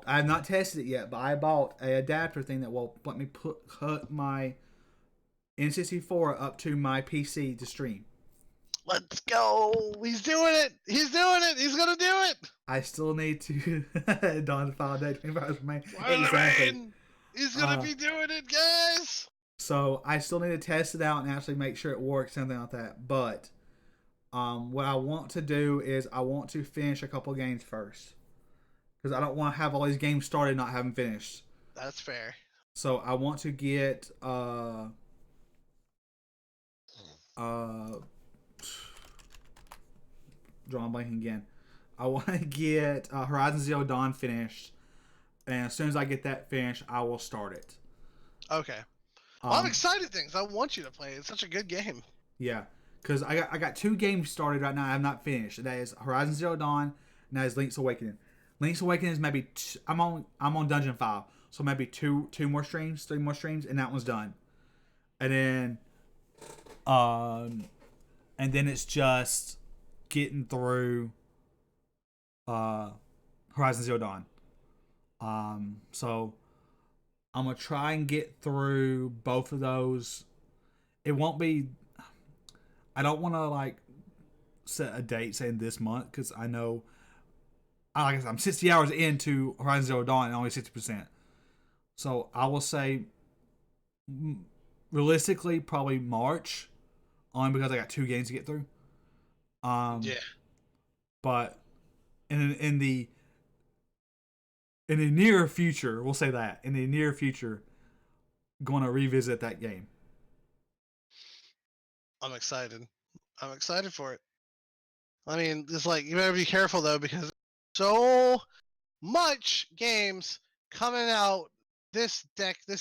have not tested it yet, but I bought a adapter thing that will let me hook my N64 up to my PC to stream. Let's go! He's doing it! He's doing it! He's gonna do it! I still need to dawn the final day 24 hours remain. Exactly. He's gonna be doing it, guys! So I still need to test it out and actually make sure it works, something like that. But what I want to do is I want to finish a couple games first. Because I don't want to have all these games started and not have them finished. That's fair. So I want to get drawing blanking again. I want to get Horizon Zero Dawn finished, and as soon as I get that finished, I will start it. Okay. Well, I'm excited things. I want you to play. It's such a good game. Yeah, because I got 2 games started right now. I have not finished. That is Horizon Zero Dawn, and that is Link's Awakening. Link's Awakening is maybe I'm on Dungeon 5, so maybe 3 more streams, and that one's done. And then it's just getting through Horizon Zero Dawn. So I'm gonna try and get through both of those. It won't be. I don't want to like set a date saying this month because I know. Like I said, I'm 60 hours into Horizon Zero Dawn and only 60%. So I will say, realistically, probably March, only because I got 2 games to get through. Yeah. But in the near future, we'll say that in the near future, going to revisit that game. I'm excited. I'm excited for it. I mean, it's like you better be careful though because so much games coming out this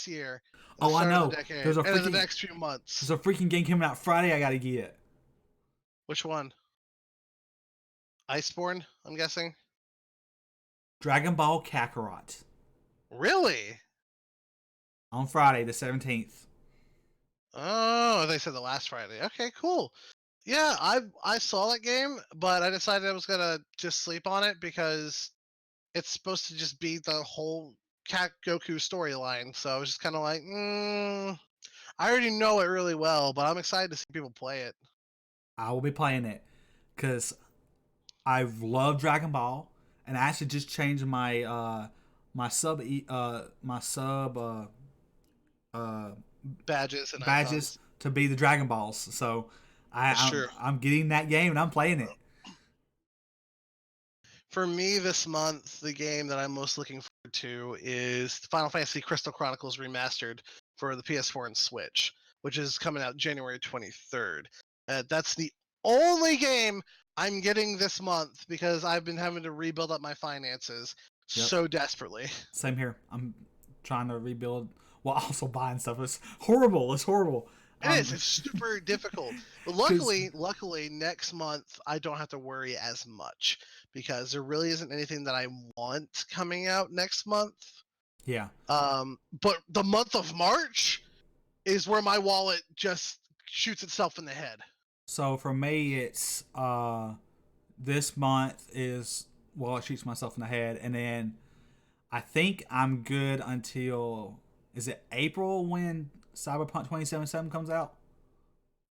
year. Oh, I know. There's a freaking, in the next few months. There's a freaking game coming out Friday. I gotta get. Which one? Iceborne, I'm guessing. Dragon Ball Kakarot. Really? On Friday the 17th. Oh, they said the last Friday. Okay, cool. Yeah, I saw that game, but I decided I was gonna just sleep on it because it's supposed to just be the whole Cat Goku storyline. So I was just kind of like, I already know it really well, but I'm excited to see people play it. I will be playing it because I love Dragon Ball, and I actually just changed my badges and badges icons to be the Dragon Balls. So I'm getting that game and I'm playing it. For me this month, the game that I'm most looking forward to is Final Fantasy Crystal Chronicles Remastered for the PS4 and Switch, which is coming out January 23rd. That's the only game I'm getting this month because I've been having to rebuild up my finances so desperately. Same here. I'm trying to rebuild while also buying stuff. It's horrible. It's horrible. It is. It's super difficult. But luckily, next month I don't have to worry as much because there really isn't anything that I want coming out next month. Yeah. But the month of March is where my wallet just shoots itself in the head. So for me, it's this month is it shoots myself in the head, and then I think I'm good until is it April when Cyberpunk 2077 comes out?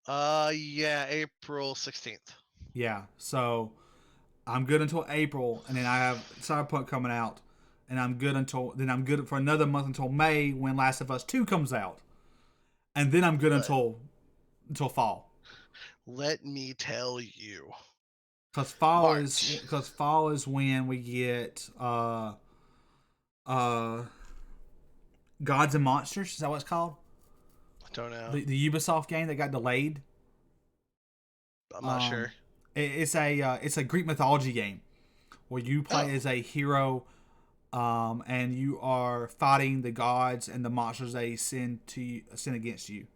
Yeah, April 16th. Yeah, so I'm good until April, and then I have Cyberpunk coming out, and I'm good for another month until May when Last of Us 2 comes out, and then I'm good until fall. Let me tell you, because fall is when we get Gods and Monsters. Is that what it's called? Don't know. The Ubisoft game that got delayed. I'm not sure. It's a Greek mythology game where you play as a hero, and you are fighting the gods and the monsters they send against you.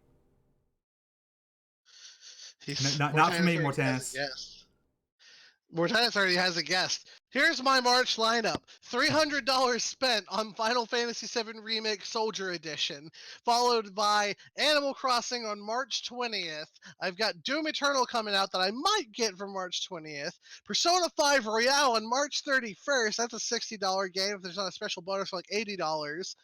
Not for me, Mortanis. Yes. Mortanis already has a guest. Here's my March lineup. $300 spent on Final Fantasy VII Remake Soldier Edition, followed by Animal Crossing on March 20th. I've got Doom Eternal coming out that I might get for March 20th. Persona 5 Royale on March 31st. That's a $60 game if there's not a special bonus for like $80.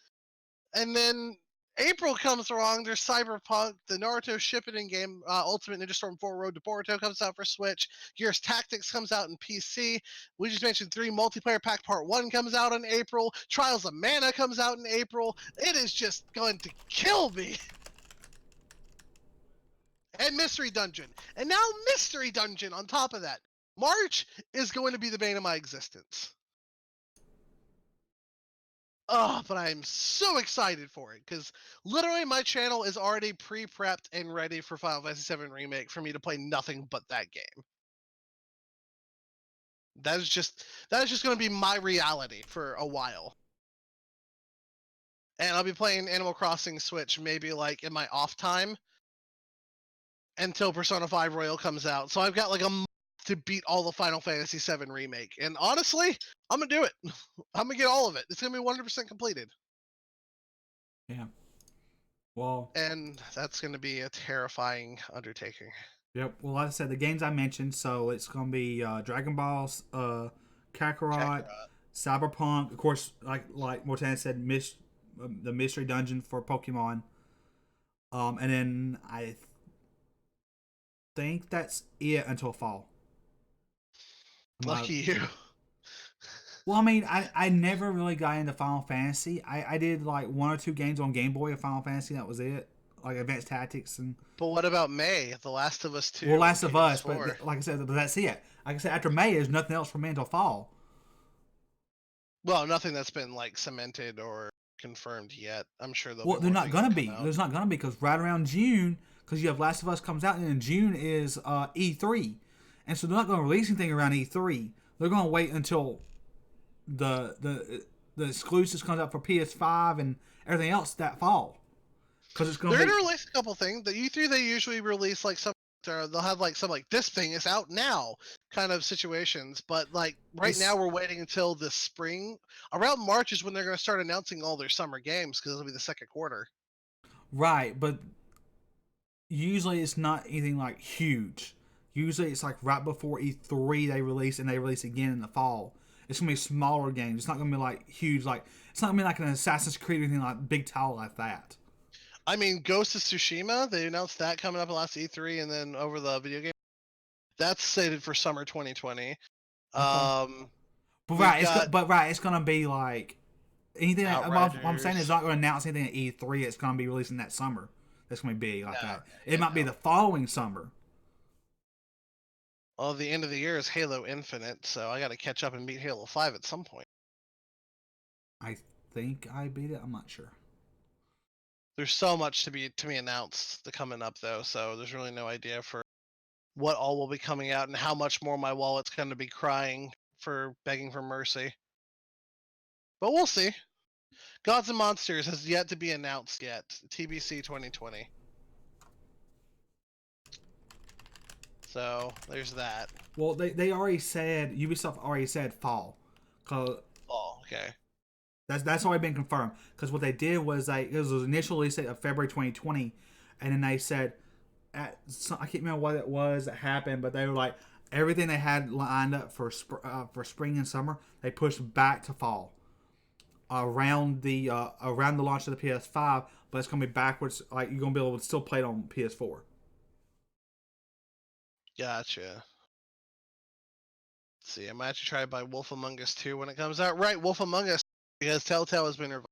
And then April comes along. There's Cyberpunk, the Naruto Shippuden game, Ultimate Ninja Storm 4 Road to Boruto comes out for Switch. Gears Tactics comes out in PC. We just mentioned 3 Multiplayer Pack Part 1 comes out in April. Trials of Mana comes out in April. It is just going to kill me. And Mystery Dungeon. And now Mystery Dungeon on top of that. March is going to be the bane of my existence. Oh, but I'm so excited for it because literally my channel is already pre-prepped and ready for Final Fantasy VII Remake for me to play nothing but that game. That is just going to be my reality for a while. And I'll be playing Animal Crossing Switch maybe like in my off time until Persona 5 Royal comes out. So I've got like a month to beat all the Final Fantasy VII Remake. And honestly, I'm going to do it. I'm going to get all of it. It's going to be 100% completed. Yeah. Well. And that's going to be a terrifying undertaking. Yep. Well, like I said, the games I mentioned, so it's going to be Dragon Ball, Kakarot, Cyberpunk, of course, like Mortan said, the Mystery Dungeon for Pokemon. And then I think that's it until fall. Lucky you. Well, I mean, I never really got into Final Fantasy. I did like 1 or 2 games on Game Boy of Final Fantasy. That was it. Like Advanced Tactics and. But what about May? The Last of Us 2. Well, Last of Us, but like I said, that's it. Like I said, after May, there's nothing else for me until fall. Well, nothing that's been like cemented or confirmed yet. I'm sure they'll. Well, they're not gonna be. There's not gonna be because right around June, because you have Last of Us comes out, and in June is E3, and so they're not gonna release anything around E3. They're gonna wait until the exclusives comes out for PS5 and everything else that fall. Because it's gonna. They're gonna release a couple things. The E3 they usually release like some. They'll have like some like this thing is out now kind of situations, but like now we're waiting until the spring. Around March is when they're going to start announcing all their summer games because it'll be the second quarter. Right, but usually it's not anything like huge. Usually it's like right before E3 they release, and they release again in the fall. It's gonna be smaller games. It's not gonna be like huge, like it's not gonna be like an Assassin's Creed or anything like big title like that. I mean, Ghost of Tsushima, they announced that coming up at last E3, and then over the video game, that's slated for summer 2020. But it's gonna be like anything. I'm saying it's not gonna announce anything at E3. It's gonna be releasing that summer. That's gonna be big like that. It might be the following summer. Well, the end of the year is Halo Infinite, so I got to catch up and beat Halo 5 at some point. I think I beat it. I'm not sure. There's so much to be announced coming up though, so there's really no idea for what all will be coming out and how much more my wallet's going to be crying for begging for mercy. But we'll see. Gods and Monsters has yet to be announced yet. TBC 2020. So there's that. Well, they already said, Ubisoft already said fall. Fall, okay. That's already been confirmed. Because what they did was it was initial release date of February 2020, and then they said, I can't remember what it was that happened, but they were like, everything they had lined up for spring and summer, they pushed back to fall. Around the launch of the PS5, but it's gonna be backwards. Like you're gonna be able to still play it on PS4. Gotcha. Let's see, I might actually try to buy Wolf Among Us 2 when it comes out. Right, Wolf Among Us, because Telltale has been revived.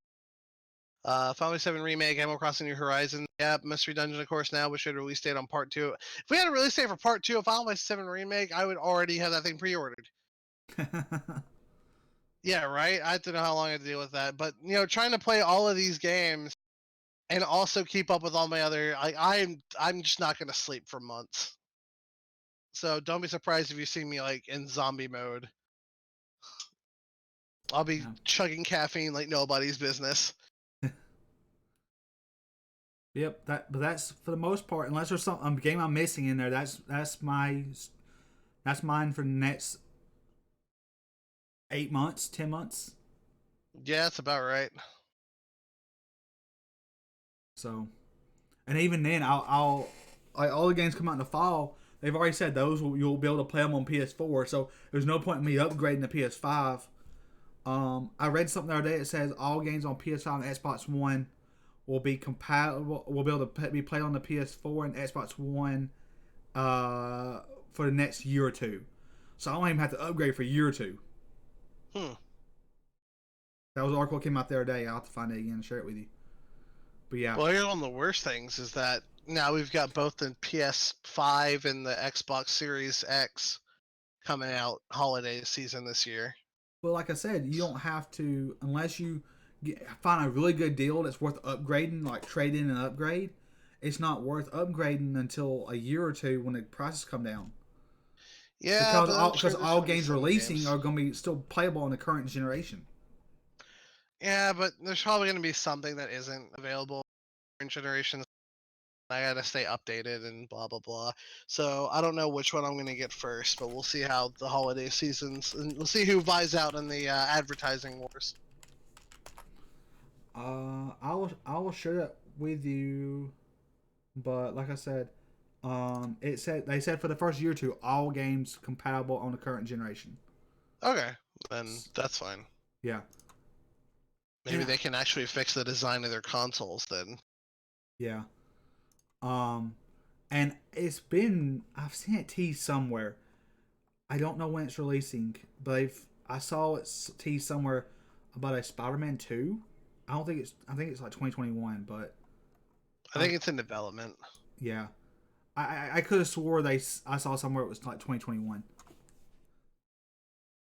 Final Fantasy VII Remake, Animal Crossing New Horizons. Yep, Mystery Dungeon, of course, now. We should have release date on Part 2. If we had a release date for Part 2 of Final Fantasy VII Remake, I would already have that thing pre-ordered. Yeah, right? I don't know how long I had to deal with that. But, trying to play all of these games and also keep up with all my other. I'm just not gonna sleep for months. So don't be surprised if you see me like in zombie mode. I'll be Yeah. chugging caffeine like nobody's business. Yep. But that's for the most part. Unless there's some game I'm missing in there, that's mine for the next 8 months, 10 months. Yeah, that's about right. So, and even then, I'll like all the games come out in the fall. They've already said you'll be able to play them on PS4. So there's no point in me upgrading to PS5. I read something the other day that says all games on PS5 and Xbox One will be compatible. Will be able to be played on the PS4 and Xbox One for the next year or two. So I don't even have to upgrade for a year or two. Hmm. That was an article that came out the other day. I'll have to find it again and share it with you. But yeah. Well, here's one of the worst things is that now we've got both the PS5 and the Xbox Series X coming out holiday season this year. Well, like I said, you don't have to unless you find a really good deal that's worth upgrading, like trade in and upgrade. It's not worth upgrading until a year or two when the prices come down. Yeah, but I'm Because sure there's all gonna be games some releasing games. are going to be still playable in the current generation. Yeah, but there's probably gonna be something that isn't available in generations. I gotta stay updated and blah blah blah. So I don't know which one I'm gonna get first, but we'll see how the holiday seasons and we'll see who buys out in the advertising wars. I will share that with you, but like I said, they said for the first year or two, all games compatible on the current generation. Okay, then that's fine. Yeah, Maybe and they can actually fix the design of their consoles then. yeah, um, and I've seen it teased somewhere. I don't know when it's releasing, but I saw it teased somewhere about a Spider-Man 2. I think it's like 2021, but I think it's in development. yeah, I could have swore I saw somewhere it was like 2021.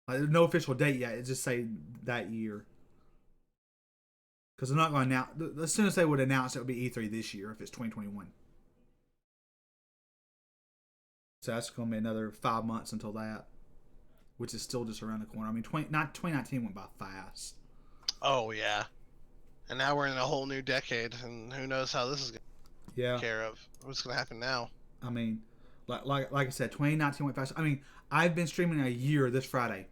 Like there's no official date yet. It just say that year. Because they're not going to announce. As soon as they would announce it would be E3 this year if it's 2021. So that's going to be another 5 months until that, which is still just around the corner. I mean, 2019 went by fast. Oh yeah, and now we're in a whole new decade, and who knows how this is going to Yeah. take care of. What's going to happen now? I mean, like I said, 2019 went fast. I mean, I've been streaming a year this Friday.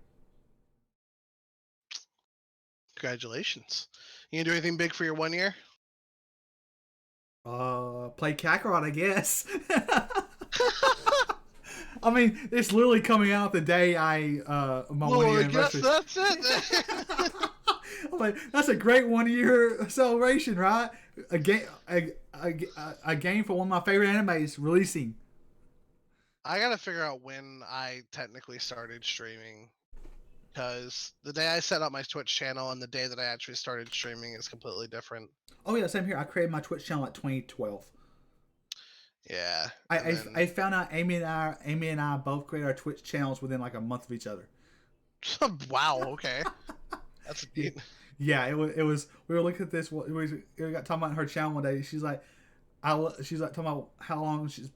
Congratulations. You gonna do anything big for your 1 year? Play Kakarot, I guess. I mean, it's literally coming out the day my 1 year anniversary. I guess that's it. I'm like, that's a great 1 year celebration, right? A game for one of my favorite animes releasing. I gotta figure out when I technically started streaming, because the day I set up my Twitch channel and the day that I actually started streaming is completely different. Oh yeah, same here. I created my Twitch channel at 2012. Yeah. I found out Amy and I both created our Twitch channels within like a month of each other. Wow. Okay. That's neat. Yeah, it was. We were looking at this. We got talking about her channel one day. She's like talking about how long she's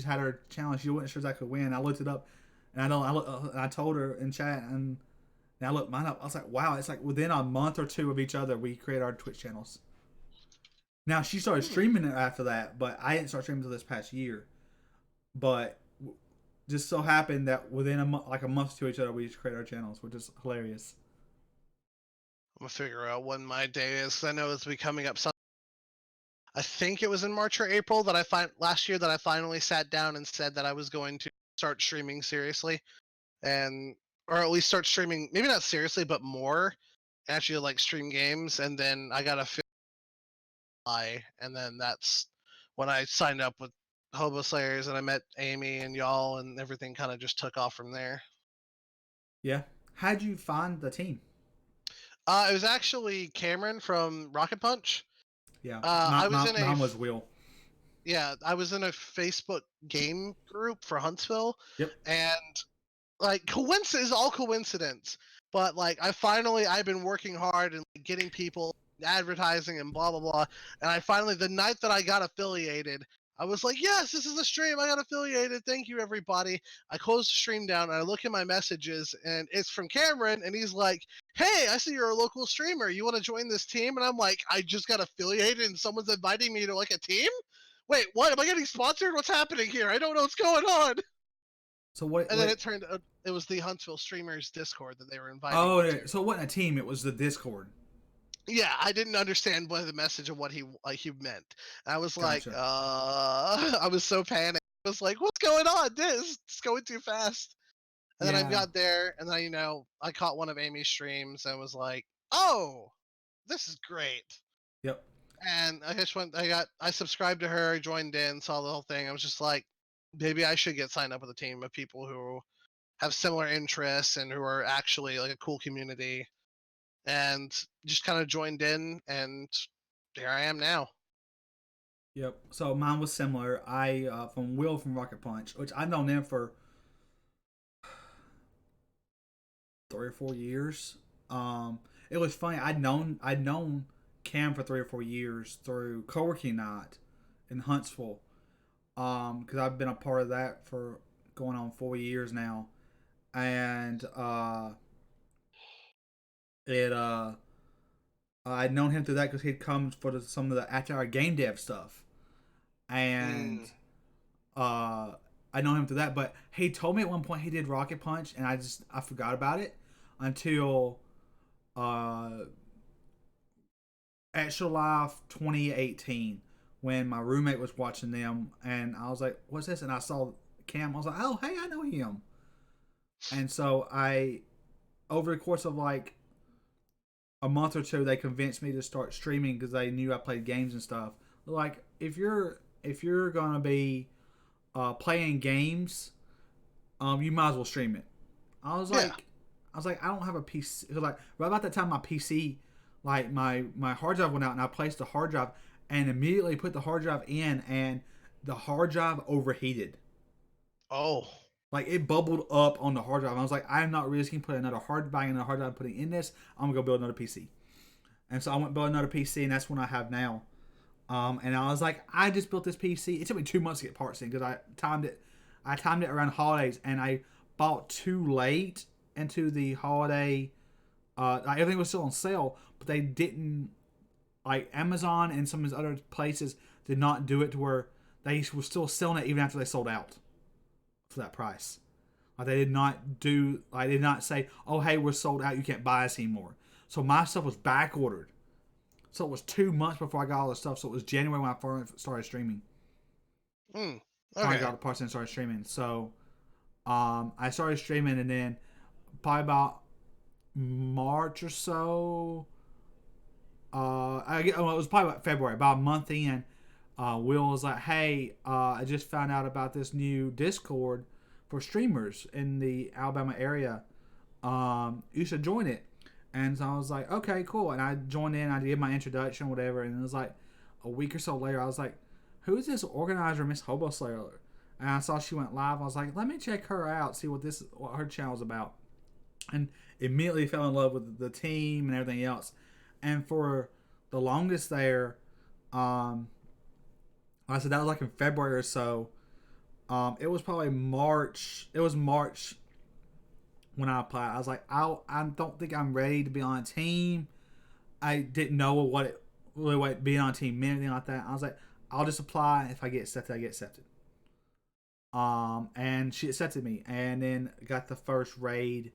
had her channel. She wasn't sure exactly when. I looked it up, and I told her in chat, and I looked mine up. I was like, wow, it's like within a month or two of each other, we created our Twitch channels. Now she started streaming it after that, but I didn't start streaming until this past year. But just so happened that within a month to each other, we just created our channels, which is hilarious. I'm gonna figure out when my day is, 'cause I know it's coming up. I think it was in March or April that last year that I finally sat down and said that I was going to start streaming seriously, and or at least start streaming, maybe not seriously, but more, actually like stream games. And then I got a and then that's when I signed up with Hobo Slayers, and I met Amy and y'all, and everything kind of just took off from there. Yeah. How'd you find the team? It was actually Cameron from Rocket Punch. Yeah. I was in mine was Will. Yeah, I was in a Facebook game group for Huntsville, Yep. and like coincidence is all coincidence. But like I've been working hard and getting people advertising and blah blah blah. And I finally, the night that I got affiliated, I was like, yes, this is the stream. I got affiliated. Thank you, everybody. I closed the stream down and I look at my messages and it's from Cameron and he's like, hey, I see you're a local streamer. You want to join this team? And I'm like, I just got affiliated and someone's inviting me to like a team? Wait, what? Am I getting sponsored? What's happening here? I don't know what's going on. So what? And then it turned out it was the Huntsville Streamers Discord that they were inviting Oh, me to. so it wasn't a team. It was the Discord. Yeah, I didn't understand what the message of what he meant. I was like, Gotcha. I was so panicked. I was like, what's going on? This it's going too fast. And then I Yeah. got there, and then I caught one of Amy's streams and was like, oh, this is great. Yep. And I subscribed to her, joined in, saw the whole thing. I was just like, maybe I should get signed up with a team of people who have similar interests and who are actually like a cool community. And just kind of joined in, and here I am now. Yep. So mine was similar. I from Will from Rocket Punch, which I've known them for 3 or 4 years. It was funny. I'd known Cam for 3 or 4 years through co-working night in Huntsville. Because I've been a part of that for going on 4 years now, and it I'd known him through that because he'd come for some of the after-hour game dev stuff, and I know him through that. But he told me at one point he did Rocket Punch, and I forgot about it until Extra Life 2018 when my roommate was watching them, and I was like, "What's this?" And I saw Cam. I was like, "Oh, hey, I know him." And so over the course of like a month or two, they convinced me to start streaming because they knew I played games and stuff. Like, if you're gonna be playing games, you might as well stream it. I was like, Yeah. I don't have a PC. Like right about that time, my PC, like my hard drive went out, and I placed the hard drive, and immediately put the hard drive in, and the hard drive overheated. Oh. Like it bubbled up on the hard drive. I was like, I'm not risking putting another hard drive in a hard drive, putting in this. I'm gonna go build another PC. And so I went and built another PC, and that's what I have now. And I was like, I just built this PC. It took me 2 months to get parts in because I timed it. I timed it around holidays, and I bought too late into the holiday. Like everything was still on sale, but they didn't. Like Amazon and some of these other places did not do it to where they were still selling it even after they sold out for that price. Like they did not do. Like they did not say, "Oh, hey, we're sold out. You can't buy us anymore." So my stuff was back ordered. So it was 2 months before I got all the stuff. So it was January when I first started streaming. Okay. I got the parts and started streaming. So I started streaming, and then probably about March or so. It was probably about February, about a month in. Will was like, "Hey, I just found out about this new Discord for streamers in the Alabama area. You should join it." And so I was like, "Okay, cool." And I joined in. I did my introduction, whatever. And it was like a week or so later, I was like, "Who is this organizer, Miss Hobo Slayer?" And I saw she went live. I was like, "Let me check her out, see what her channel's about." And immediately fell in love with the team and everything else. And for the longest there, like I said, that was like in February or so. It was probably March. It was March when I applied. I was like, I don't think I'm ready to be on a team. I didn't know what being on a team meant, anything like that. I was like, I'll just apply. If I get accepted, I get accepted. And she accepted me, and then got the first raid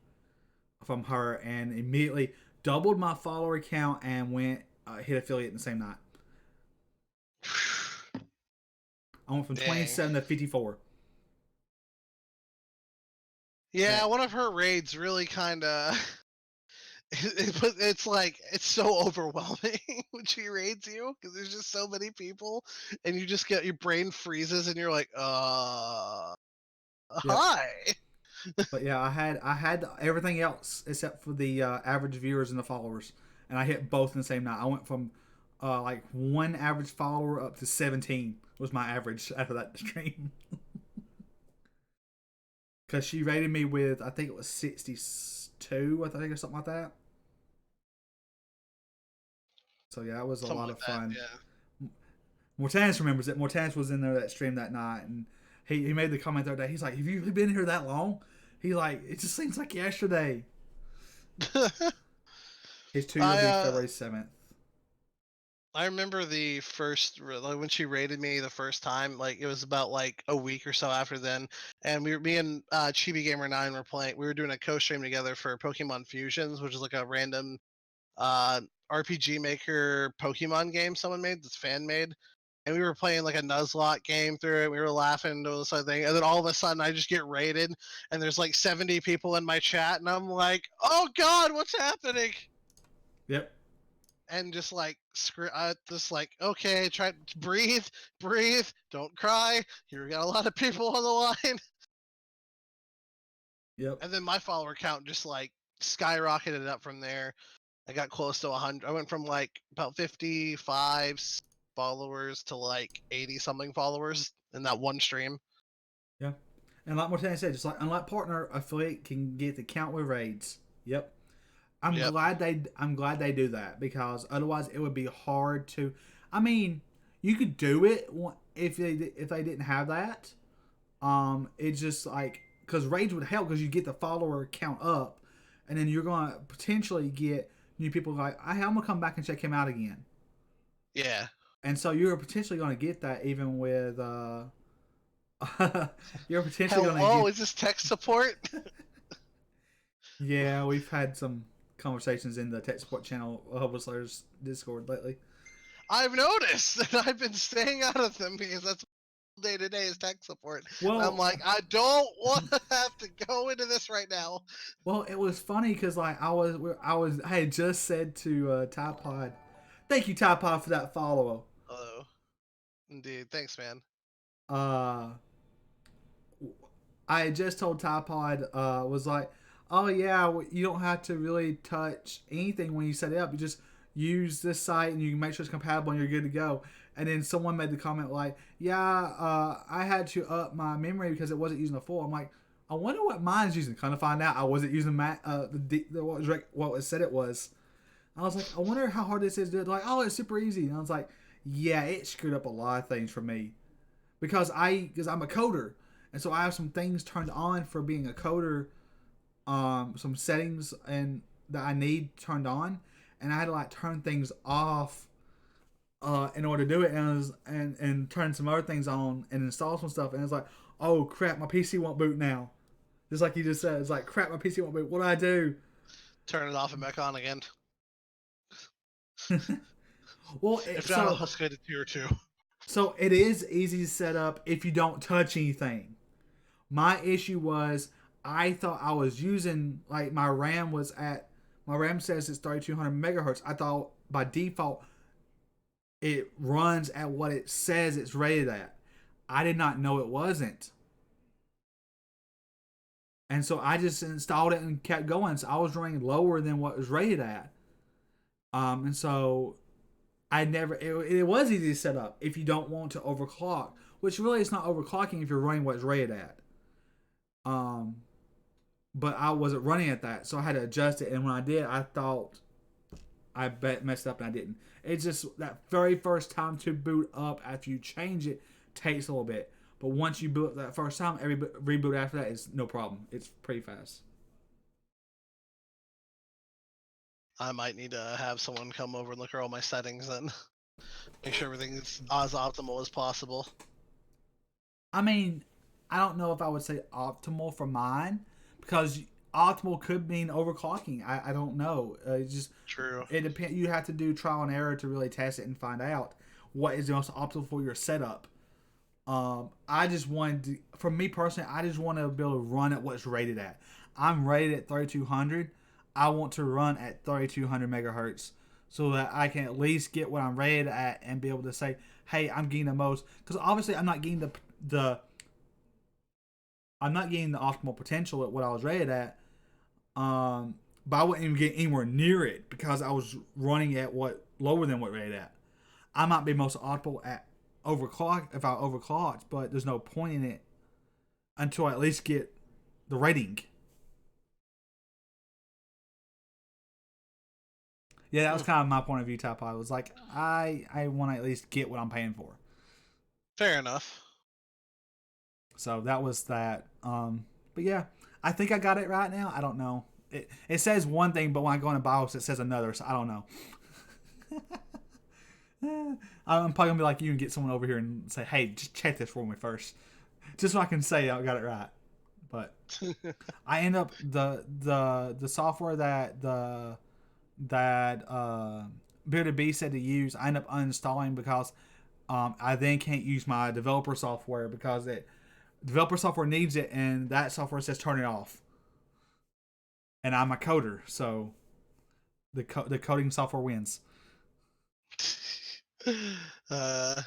from her, and immediately doubled my follower count and went hit affiliate in the same night. I went from Dang. 27 to 54. Yeah, one of her raids really kind of. It's like it's so overwhelming when she raids you because there's just so many people, and you just get your brain freezes, and you're like, Yep. hi. But yeah, I had everything else except for the average viewers and the followers, and I hit both in the same night. I went from like one average follower up to 17 was my average after that stream. Because she rated me with, I think it was 62, I think, or something like that. So yeah, that was a Something lot like of that. fun. Yeah. Mortanis remembers it. Mortanis was in there that stream that night, and he made the comment the other day. He's like, "Have you really been here that long?" He's like, "It just seems like yesterday." His 2 year will I be February 7th. I remember the first like when she raided me the first time. Like it was about like a week or so after then, and me and Chibi Gamer 9 were playing. We were doing a co-stream together for Pokemon Fusions, which is like a random uh RPG Maker Pokemon game someone made that's fan made. And we were playing like a Nuzlocke game through it. We were laughing and doing this other thing, and then all of a sudden I just get raided, and there's like 70 people in my chat, and I'm like, "Oh God, what's happening?" Yep. And just like just like, okay, try to breathe, breathe, don't cry. Here we got a lot of people on the line. Yep. And then my follower count just like skyrocketed up from there. I got close to 100. I went from like about 55 followers to like 80 something followers in that one stream. Yeah. And like Mortanis said, just like unlike partner, affiliate can get the count with raids. Yep. Yep. I'm glad they do that because otherwise it would be hard to. I mean, you could do it if they didn't have that. It's just like because raids would help because you get the follower count up, and then you're gonna potentially get new people like, hey, I'm gonna come back and check him out again. Yeah. And so you're potentially gonna get that even with you're potentially gonna Hello, get. is this tech support? Yeah, we've had some conversations in the tech support channel, Hobo Slayers Discord lately. I've noticed that I've been staying out of them because that's day to day is tech support. And I'm Well, like, I don't want to have to go into this right now. well, it was funny because like I had just said to Tide Pod, thank you Tide Pod for that follow. Oh, indeed. Thanks, man. Uh, I had just told Tide Pod was like, oh yeah, you don't have to really touch anything when you set it up. You just use this site and you can make sure it's compatible and you're good to go. And then someone made the comment like, yeah, I had to up my memory because it wasn't using the full. I'm like, I wonder what mine's using. Kind of find out I wasn't using what it said it was. I was like, I wonder how hard this is to do. Like, oh, it's super easy. And I was like, yeah, it screwed up a lot of things for me because I'm a coder, and so I have some things turned on for being a coder, some settings and that I need turned on, and I had to like turn things off in order to do it, and turn some other things on and install some stuff, and it's like, oh crap, my PC won't boot now. Just like you just said, it's like crap, my PC won't boot. What do I do? Turn it off and back on again. Well, If not, I'll get to tier 2. so it is easy to set up if you don't touch anything. My issue was I thought I was using like my RAM says it's 3200 megahertz. I thought by default it runs at what it says it's rated at. I did not know it wasn't. And so I just installed it and kept going. So I was running lower than what was rated at. And so it was easy to set up if you don't want to overclock, which really is not overclocking if you're running what it's rated at. But I wasn't running at that, so I had to adjust it. And when I did, I thought I messed up, and I didn't. It's just that very first time to boot up after you change it takes a little bit. But once you boot up that first time, every reboot after that is no problem. It's pretty fast. I might need to have someone come over and look at all my settings and make sure everything's as optimal as possible. I mean, I don't know if I would say optimal for mine because optimal could mean overclocking. I don't know. It's just True. it depends. You have to do trial and error to really test it and find out what is the most optimal for your setup. I just wanted to, for me personally, I just want to be able to run at what's rated at. I'm rated at 3200. I want to run at 3200 megahertz so that I can at least get what I'm rated at and be able to say, hey, I'm getting the most. Because obviously, I'm not getting I'm not getting the optimal potential at what I was rated at. But I wouldn't even get anywhere near it because I was running at what lower than what rated at. I might be most optimal at overclock if I overclocked, but there's no point in it until I at least get the rating. Yeah, that was kind of my point of view. Type I was like, I want to at least get what I'm paying for. Fair enough. So that was that. But yeah, I think I got it right now. I don't know. It says one thing, but when I go in the BIOS, it says another. So I don't know. I'm probably gonna be like you and get someone over here and say, "Hey, just check this for me first, just so I can say I got it right." But I end up the software that Bearded B said to use, I end up uninstalling because I then can't use my developer software because developer software needs it, and that software says turn it off. And I'm a coder, so the coding software wins. uh,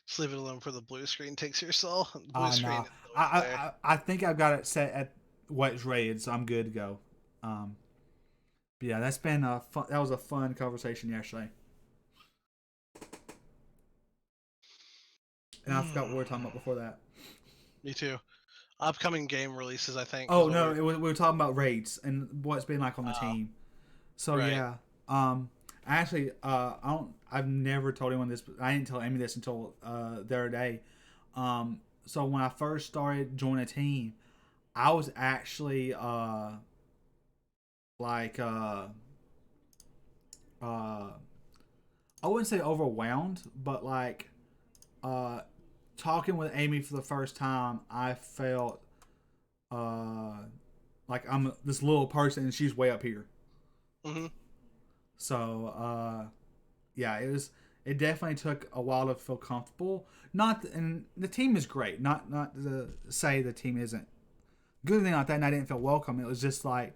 just leave it alone for the blue screen takes your soul. Blue Ah, screen nah. is always there. I think I've got it set at what it's rated, so I'm good to go. But yeah, that's been a fun. That was a fun conversation yesterday, and I forgot what we were talking about before that. Me too. Upcoming game releases, I think, is Oh what no, we were talking about raids and what it's been like on the team. So right. yeah, actually, I've never told anyone this. But I didn't tell Amy this until the other day. So when I first started joining a team, I was actually like uh, I wouldn't say overwhelmed, but like uh, talking with Amy for the first time, I felt uh, like I'm this little person and she's way up here. Mm-hmm. So yeah, it definitely took a while to feel comfortable. Not and the team is great. Not to say the team isn't good thing like that. And I didn't feel welcome. It was just like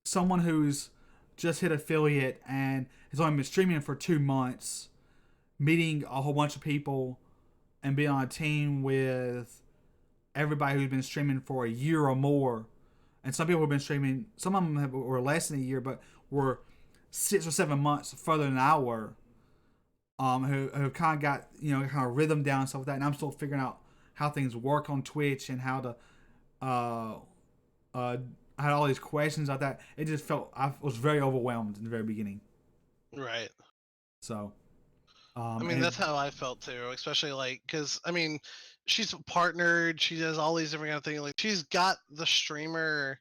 someone who's just hit affiliate and has only been streaming for 2 months, meeting a whole bunch of people, and being on a team with everybody who's been streaming for a year or more. And some people have been streaming. Some of them were less than a year, but were 6 or 7 months further than I were. Who kind of got kind of rhythm down and stuff like that. And I'm still figuring out how things work on Twitch and how to. I had all these questions like that. It just felt I was very overwhelmed in the very beginning. Right. So, I mean, and that's how I felt too, especially like because I mean, she's partnered. She does all these different kind of things. Like she's got the streamer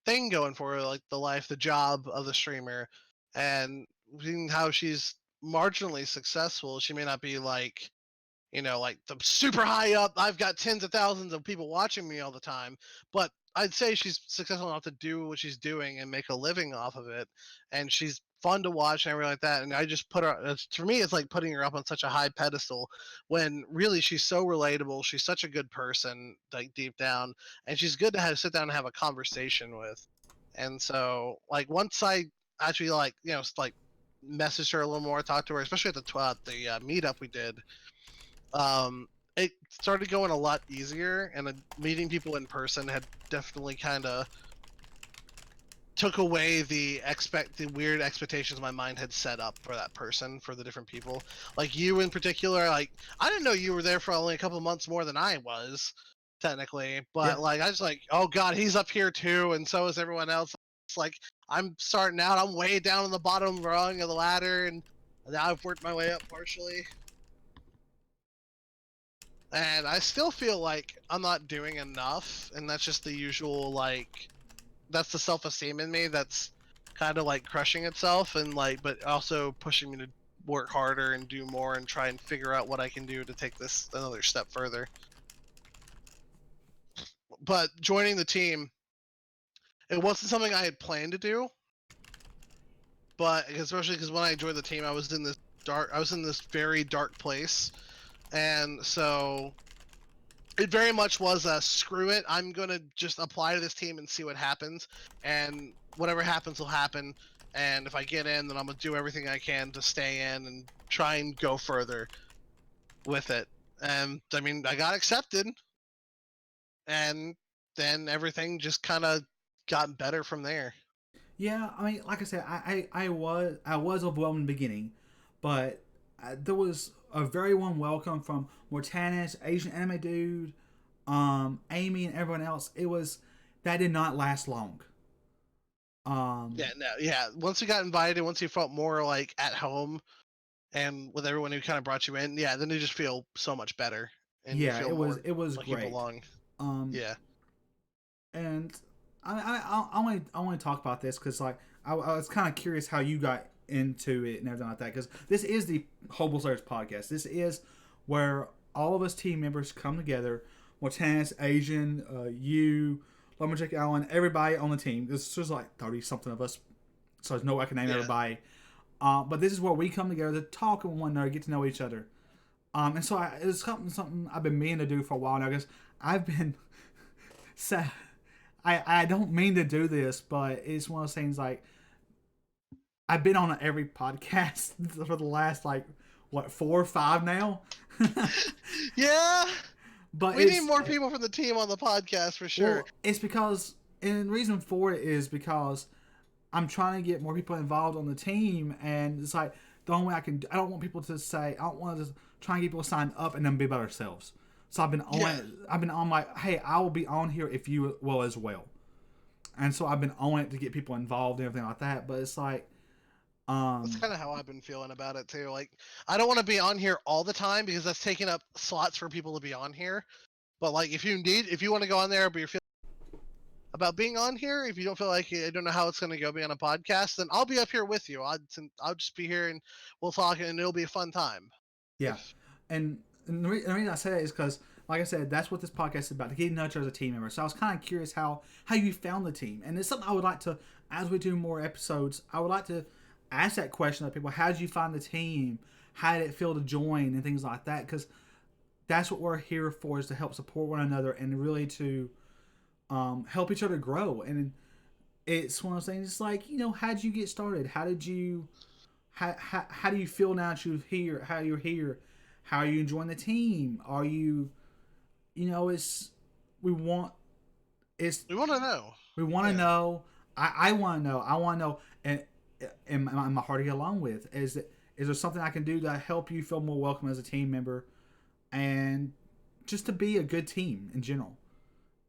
thing going for her, like the life, the job of the streamer, and seeing how she's marginally successful. She may not be like like the super high up. I've got tens of thousands of people watching me all the time, but I'd say she's successful enough to do what she's doing and make a living off of it. And she's fun to watch and everything like that. And I just put her, for me, it's like putting her up on such a high pedestal when really she's so relatable. She's such a good person, like deep down, and she's good to have sit down and have a conversation with. And so, like, once I actually, like, like messaged her a little more, talked to her, especially at the meetup we did, it started going a lot easier, and meeting people in person had definitely kind of took away the weird expectations my mind had set up for that person, for the different people. Like you in particular, like I didn't know you were there for only a couple months more than I was, technically, yeah, but like I was like, oh god, he's up here too, and so is everyone else. It's like I'm starting out, I'm way down on the bottom rung of the ladder, and now I've worked my way up partially. And I still feel like I'm not doing enough, and that's just the usual, like, that's the self-esteem in me that's kind of like crushing itself, and like, but also pushing me to work harder and do more and try and figure out what I can do to take this another step further. But joining the team, it wasn't something I had planned to do, but especially because when I joined the team, I was in this very dark place, and so it very much was a screw it. I'm gonna just apply to this team and see what happens, and whatever happens will happen. And if I get in, then I'm gonna do everything I can to stay in and try and go further with it. And I mean, I got accepted, and then everything just kind of got better from there. yeah. I mean, like I said, I was overwhelmed in the beginning, but there was a very warm welcome from Mortanis, Asian anime dude, Amy, and everyone else. It was that did not last long. Um, yeah. Once you got invited, once you felt more like at home, and with everyone who kind of brought you in, yeah, then you just feel so much better, and you yeah, feel it was like you great. belong. Um, Yeah, and I want to talk about this because like I was kind of curious how you got into it and everything like that because this is the Hobo Slayers podcast. This is where all of us team members come together. Mortanis, Asian, you, Lumberjack Allen, everybody on the team. There's like 30 something of us, so there's no way I can name yeah. everybody. But this is where we come together to talk with one another, get to know each other. And so it's something I've been meaning to do for a while now because I've been sad. I don't mean to do this, but it's one of those things like I've been on every podcast for the last like what 4 or 5 now. Yeah, But we need it's more people from the team on the podcast for sure. well, it's because and the reason for it is because I'm trying to get more people involved on the team, and it's like the only way I don't want people to say I don't want to just try and get people signed up and then be by themselves. So Yeah, I've been on my hey I will be on here if you will as well. And so I've been on it to get people involved and everything like that. But it's like, that's um, kind of how I've been feeling about it too. Like, I don't want to be on here all the time because that's taking up slots for people to be on here. But like, if you want to go on there, but you're feeling about being on here, if you don't feel like I don't know how it's going to go be on a podcast, then I'll be up here with you. I'll just be here and we'll talk and it'll be a fun time. yeah. If And the reason I say that is because, like I said, that's what this podcast is about, to get to know each other as a team member. So I was kind of curious how you found the team. And it's something I would like to, as we do more episodes, I would like to ask that question of people. How did you find the team? How did it feel to join and things like that? Because that's what we're here for, is to help support one another and really to help each other grow. And it's one of those things. It's like, how did you get started? How did you how do you feel now that you're here? How you're here? How are you enjoying the team? Are you it's we want it's we want to know. we want to Yeah. know. I want to know. I want to know. And am I hard to get along with? Is there something I can do to help you feel more welcome as a team member, and just to be a good team in general?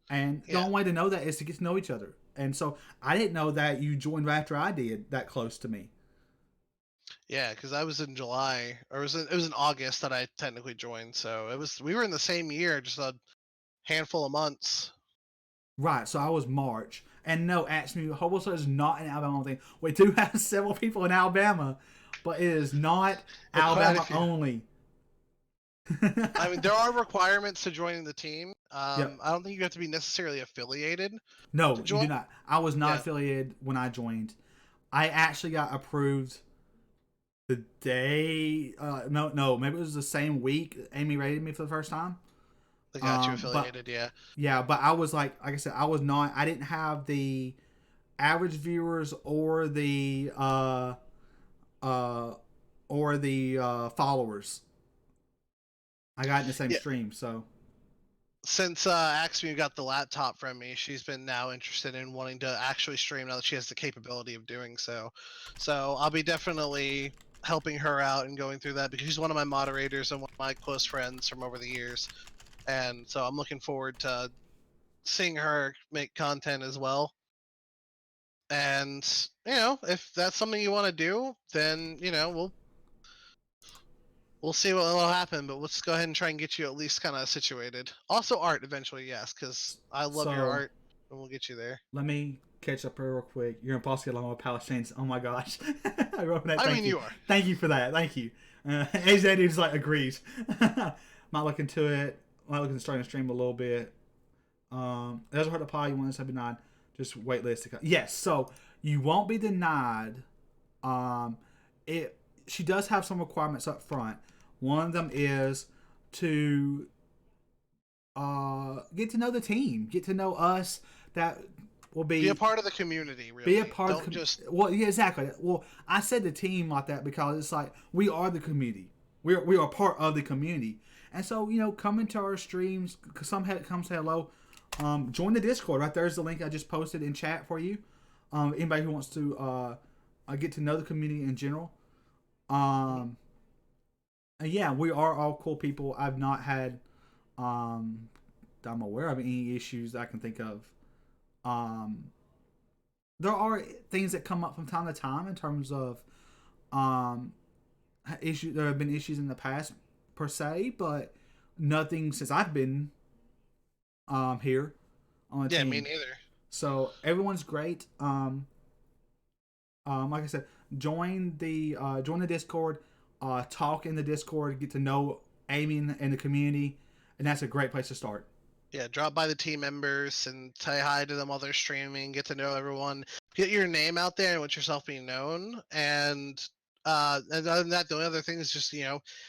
And the Yeah. only way to know that is to get to know each other. And so I didn't know that you joined right after I did, that close to me. Yeah, because I was in July, or it was in August that I technically joined. So we were in the same year, just a handful of months. Right, so I was March. And no, actually, Hobo is not an Alabama thing. We do have several people in Alabama, but it is not Quite a Alabama few. only. I mean, there are requirements to joining the team. Yep. I don't think you have to be necessarily affiliated to No, you join. do not. I was not Yeah. affiliated when I joined. I actually got approved the day. No, maybe it was the same week Amy rated me for the first time. They got you But affiliated. Yeah. yeah, but I was like I said, I was not. I didn't have the average viewers uh or the followers. I got in the same Yeah. stream, so Since Axmu got the laptop from me, she's been now interested in wanting to actually stream now that she has the capability of doing so. So I'll be definitely helping her out and going through that because she's one of my moderators and one of my close friends from over the years. And so I'm looking forward to seeing her make content as well. And if that's something you want to do, then we'll see what will happen. But let's go ahead and try and get you at least kind of situated. Also, art eventually, yes, because I love your so art, and we'll get you there. let me catch up here real quick. You're impossible to get along with PallasStreams. Oh my gosh, I wrote that. I mean, you are. Thank you for that. Thank you. AZ just like agrees. Might look into it. Might look into starting to stream a little bit. It doesn't hurt to apply. You want to 79. Just waitlist to come. Yes, so you won't be denied. Um, it she does have some requirements up front. One of them is to get to know the team, get to know us. That will Be a part of the community, be a really. part Don't of just well, yeah, exactly. Well, I said the team like that because it's like we are the community. We are part of the community, and so come into our streams. Come say hello. Join the Discord. Right there's the link I just posted in chat for you. Anybody who wants to get to know the community in general. Um, and yeah, we are all cool people. I've not had that I'm aware of any issues that I can think of. Um, there are things that come up from time to time in terms of um issues. There have been issues in the past per se, but nothing since I've been here on the Yeah, me team. neither. So everyone's great. Like I said, join the Discord, talk in the Discord, get to know Amy and the community, and that's a great place to start. Yeah, drop by the team members and say hi to them while they're streaming. Get to know everyone. Get your name out there and want yourself being known. And other than that, the only other thing is just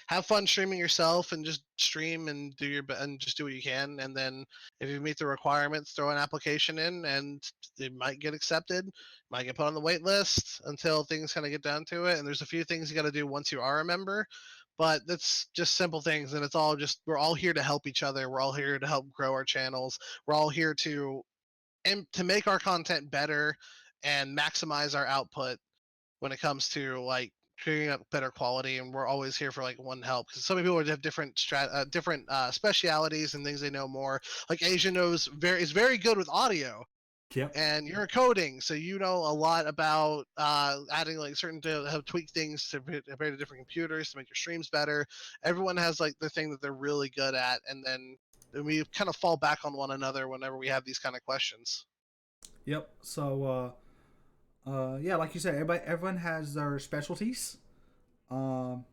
have fun streaming yourself and just stream and and just do what you can. And then if you meet the requirements, throw an application in, and it might get accepted. Might get put on the wait list until things kind of get down to it. And there's a few things you got to do once you are a member, but that's just simple things, and it's all just, we're all here to help each other. We're all here to help grow our channels. We're all here to make our content better and maximize our output when it comes to like figuring out better quality. And we're always here for like one help, because some people have different specialities and things they know more. Like Asia is very good with audio, Yep. and you're coding, so you know a lot about adding like certain to have tweak things to compare to different computers to make your streams better. Everyone has like the thing that they're really good at, and then we kind of fall back on one another whenever we have these kind of questions. Yep. So yeah, like you said, everyone has their specialties. Um,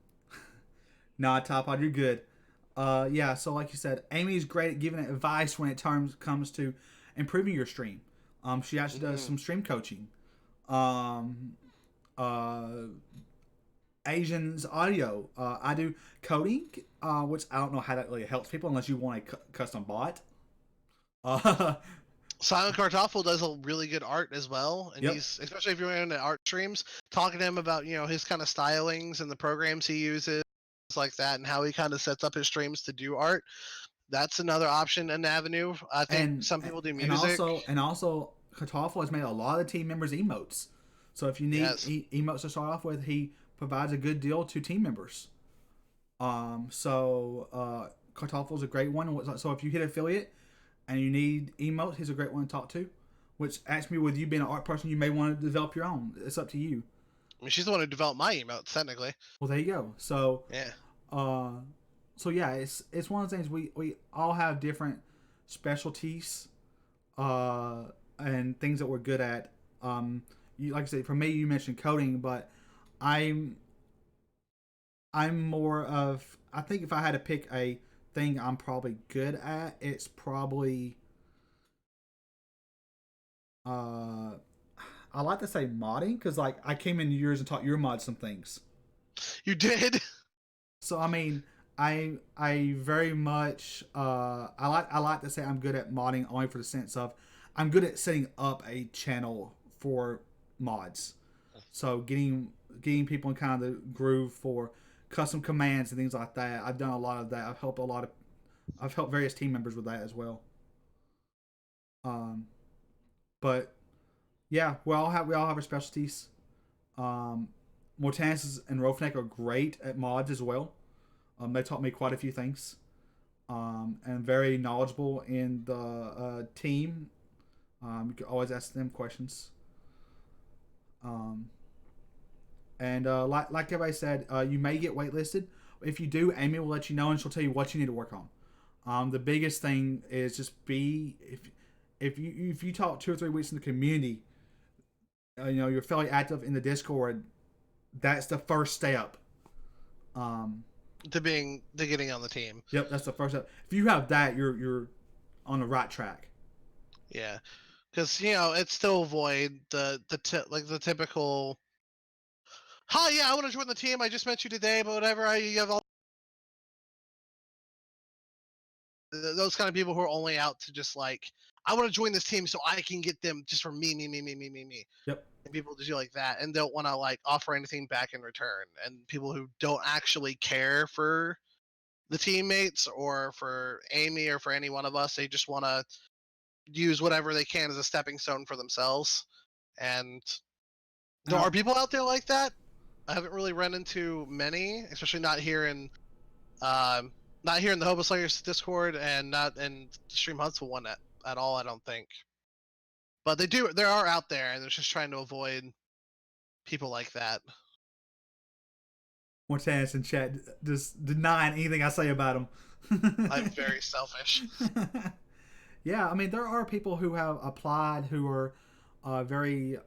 nah, Top on, you're good. Yeah. So like you said, Amy's great at giving advice when it comes to improving your stream. She actually does Mm-hmm. some stream coaching. Um, uh, Asian's audio. I do coding, which I don't know how that really helps people unless you want a custom bot. Uh, Silent Kartoffel does a really good art as well, and yep. he's, especially if you're into art streams, talking to him about his kind of stylings and the programs he uses like that, and how he kind of sets up his streams to do art. That's another option, an avenue. I think and some people do and music. also Kartoffel has made a lot of team members emotes. So if you need Yes. emotes to start off with, he provides a good deal to team members. Kartoffel is a great one. So if you hit affiliate and you need emotes, he's a great one to talk to. Which actually, with you being an art person, you may want to develop your own. It's up to you. I mean, she's the one who developed my emotes, technically. Well, there you go. So Yeah. uh, yeah, it's one of the things we all have different specialties uh, and things that we're good at. You like I said, for me, you mentioned coding, but I'm I'm more of, I think if I had to pick a thing I'm probably good at, it's probably uh I like to say modding because like I came in yours and taught your mod some things. You did? So I mean, I very much I like to say I'm good at modding only for the sense of I'm good at setting up a channel for mods. So getting people in kind of the groove for custom commands and things like that. I've done a lot of that. I've helped various team members with that as well. Um, but yeah, we all have our specialties. Um, Mortanis and Rofnek are great at mods as well. They taught me quite a few things. And very knowledgeable in the team. You can always ask them questions. Um, and like everybody said, you may get waitlisted. If you do, Amy will let you know, and she'll tell you what you need to work on. The biggest thing is just be if you talk 2 or 3 weeks in the community, you're fairly active in the Discord. That's the first step. Um, To getting on the team. yep, that's the first step. If you have that, you're on the right track. Yeah. Because it's still avoid like the typical, hi, yeah, I want to join the team. I just met you today, but whatever. You have all those kind of people who are only out to just like, I want to join this team so I can get them just for me, me, me, me, me, me, me. Yep. And people just do like that and don't want to like offer anything back in return. And people who don't actually care for the teammates or for Amy or for any one of us, they just want to use whatever they can as a stepping stone for themselves. And there are people out there like that. I haven't really run into many, especially um, not here in the Hobo Slayers Discord, and not in the Stream Huntsville one at all. I don't think. But they are out there, and they're just trying to avoid people like that. Mortanis in chat just denying anything I say about him. I'm very selfish. Yeah, I mean, there are people who have applied who are very,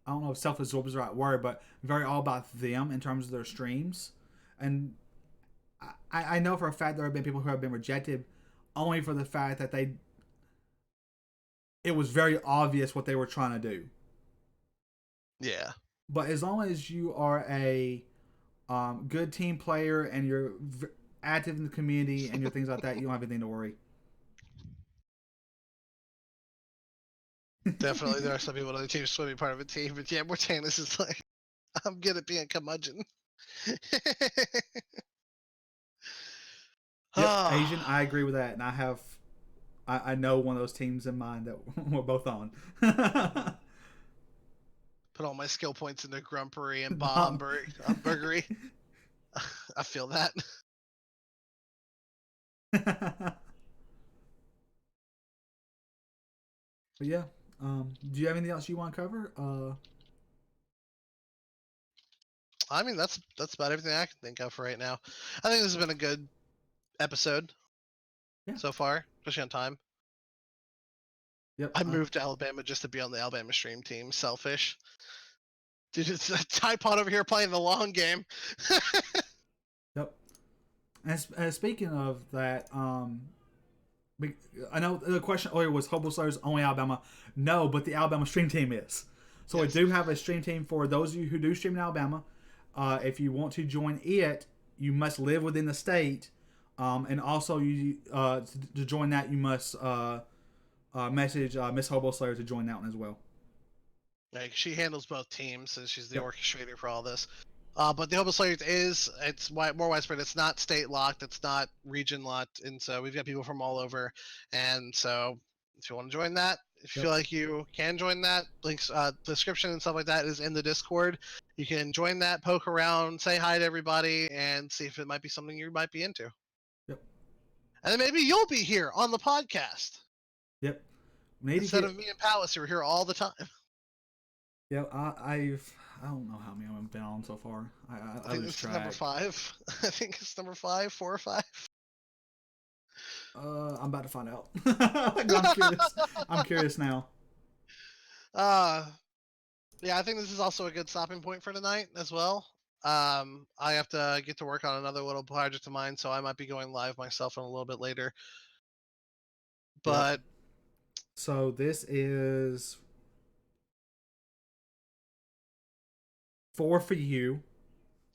I don't know if self-absorbed is the right word, but very all about them in terms of their streams. And I know for a fact there have been people who have been rejected only for the fact that it was very obvious what they were trying to do. Yeah. But as long as you are a good team player and you're active in the community and your things like that, you don't have anything to worry. Definitely, there are some people on the team who want to be part of a team, but yeah, Mortanis is like, I'm good at being a curmudgeon. Yep, Asian, I agree with that, and I know one of those teams in mind that we're both on. Put all my skill points into Grumpery and Burgery. I feel that. But yeah, do you have anything else you want to cover? I mean, that's about everything I can think of for right now. I think this has been a good episode so far, especially on time. Yep. I moved to Alabama just to be on the Alabama stream team. Selfish. Dude, it's a Tide Pod over here playing the long game. Yep. And speaking of that, I know the question earlier was Hobo Slayers only Alabama. No, but the Alabama stream team is. So yes. We do have a stream team for those of you who do stream in Alabama. If you want to join it, you must live within the state. And also, to join that, you must message Miss Hobo Slayer to join that one as well. Like, she handles both teams, and she's the orchestrator for all this. But the Hobo Slayers it's more widespread. It's not state locked. It's not region locked. And so we've got people from all over. And so if you want to join that, if you feel like you can join that, links, description and stuff like that is in the Discord. You can join that, poke around, say hi to everybody, and see if it might be something you might be into. Yep. And then maybe you'll be here on the podcast. Yep. Instead of me and Pallas, who are here all the time. Yeah, I don't know how many I've been on so far. I think it's number 5. I think it's number 5, 4 or 5. I'm about to find out. I'm curious. I'm curious now. Yeah, I think this is also a good stopping point for tonight as well. I have to get to work on another little project of mine, so I might be going live myself in a little bit later. But so this is 4 for you.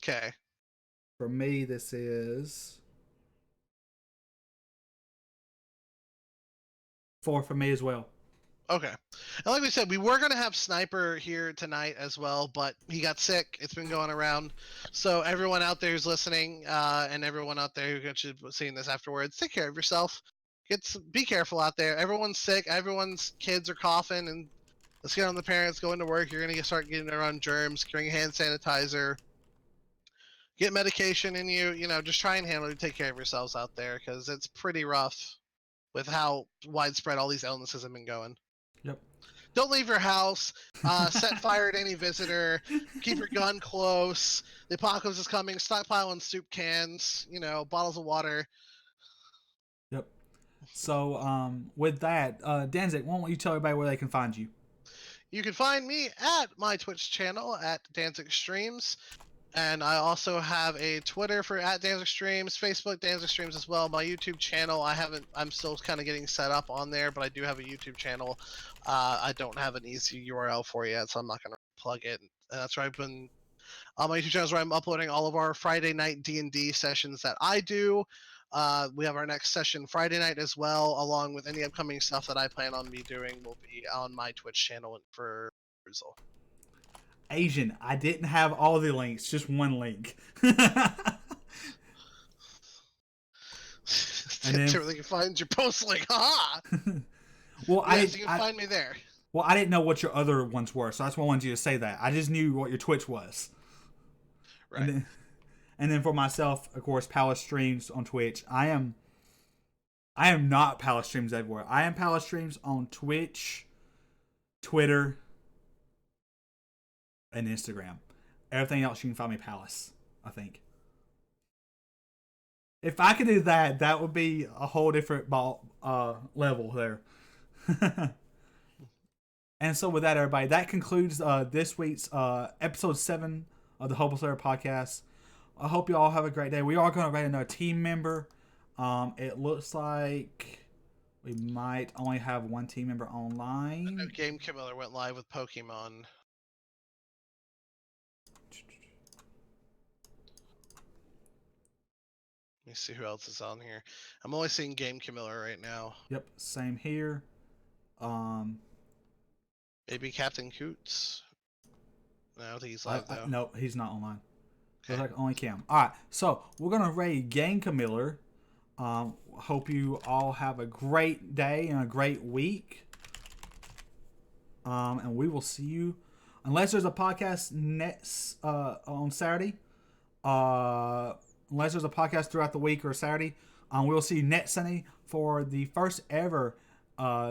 Okay. For me, this is 4 for me as well. Okay. And like we said, we were going to have Sniper here tonight as well, but he got sick. It's been going around. So everyone out there who's listening, and everyone out there who should be seeing this afterwards, take care of yourself. Be careful out there. Everyone's sick. Everyone's kids are coughing, and let's get on the parents going to work. You're going to start getting around germs. Bring hand sanitizer. Get medication in you. You know, just try and handle it. Take care of yourselves out there, because it's pretty rough with how widespread all these illnesses have been going. Yep. Don't leave your house. Set fire to any visitor. Keep your gun close. The apocalypse is coming. Stockpiling soup cans. You know, bottles of water. Yep. So, with that, Danzik, why don't you tell everybody where they can find you? You can find me at my Twitch channel at DanzikStreams. And I also have a Twitter for at DanzikStreams, Facebook DanzikStreams as well. My YouTube channel, I'm still kind of getting set up on there, but I do have a YouTube channel. I don't have an easy URL for you yet, so I'm not going to plug it. And that's where I've been. My YouTube channel is where I'm uploading all of our Friday night D&D sessions that I do. We have our next session Friday night as well, along with any upcoming stuff that I plan on me doing will be on my Twitch channel for Brazil. Asian, I didn't have all the links, just one link. And then you can find your post link. Haha. Well, yes, you can find me there. Well, I didn't know what your other ones were, so that's why I wanted you to say that. I just knew what your Twitch was. Right. And then for myself, of course, PallasStreams on Twitch. I am not PallasStreams everywhere. I am PallasStreams on Twitch, Twitter, and Instagram. Everything else you can find me Pallas, I think. If I could do that, that would be a whole different level there. And so with that, everybody, that concludes this week's episode 7 of the Hobo podcast. I hope you all have a great day. We are going to rate another team member. It looks like we might only have one team member online. I know Game Killer went live with Pokemon. Let me see who else is on here. I'm only seeing Game Killer right now. Yep, same here. Maybe Captain Coots. No, I don't think he's live though. No, he's not online. Okay. Looks like only Cam. All right, so we're gonna rate Game Miller. Hope you all have a great day and a great week. And we will see you, unless there's a podcast next on Saturday. Unless there's a podcast throughout the week or Saturday, we'll see you next Sunday for the first ever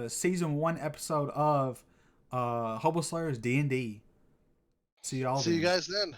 season 1 episode of Hobo Slayers D&D. See y'all. See you guys then.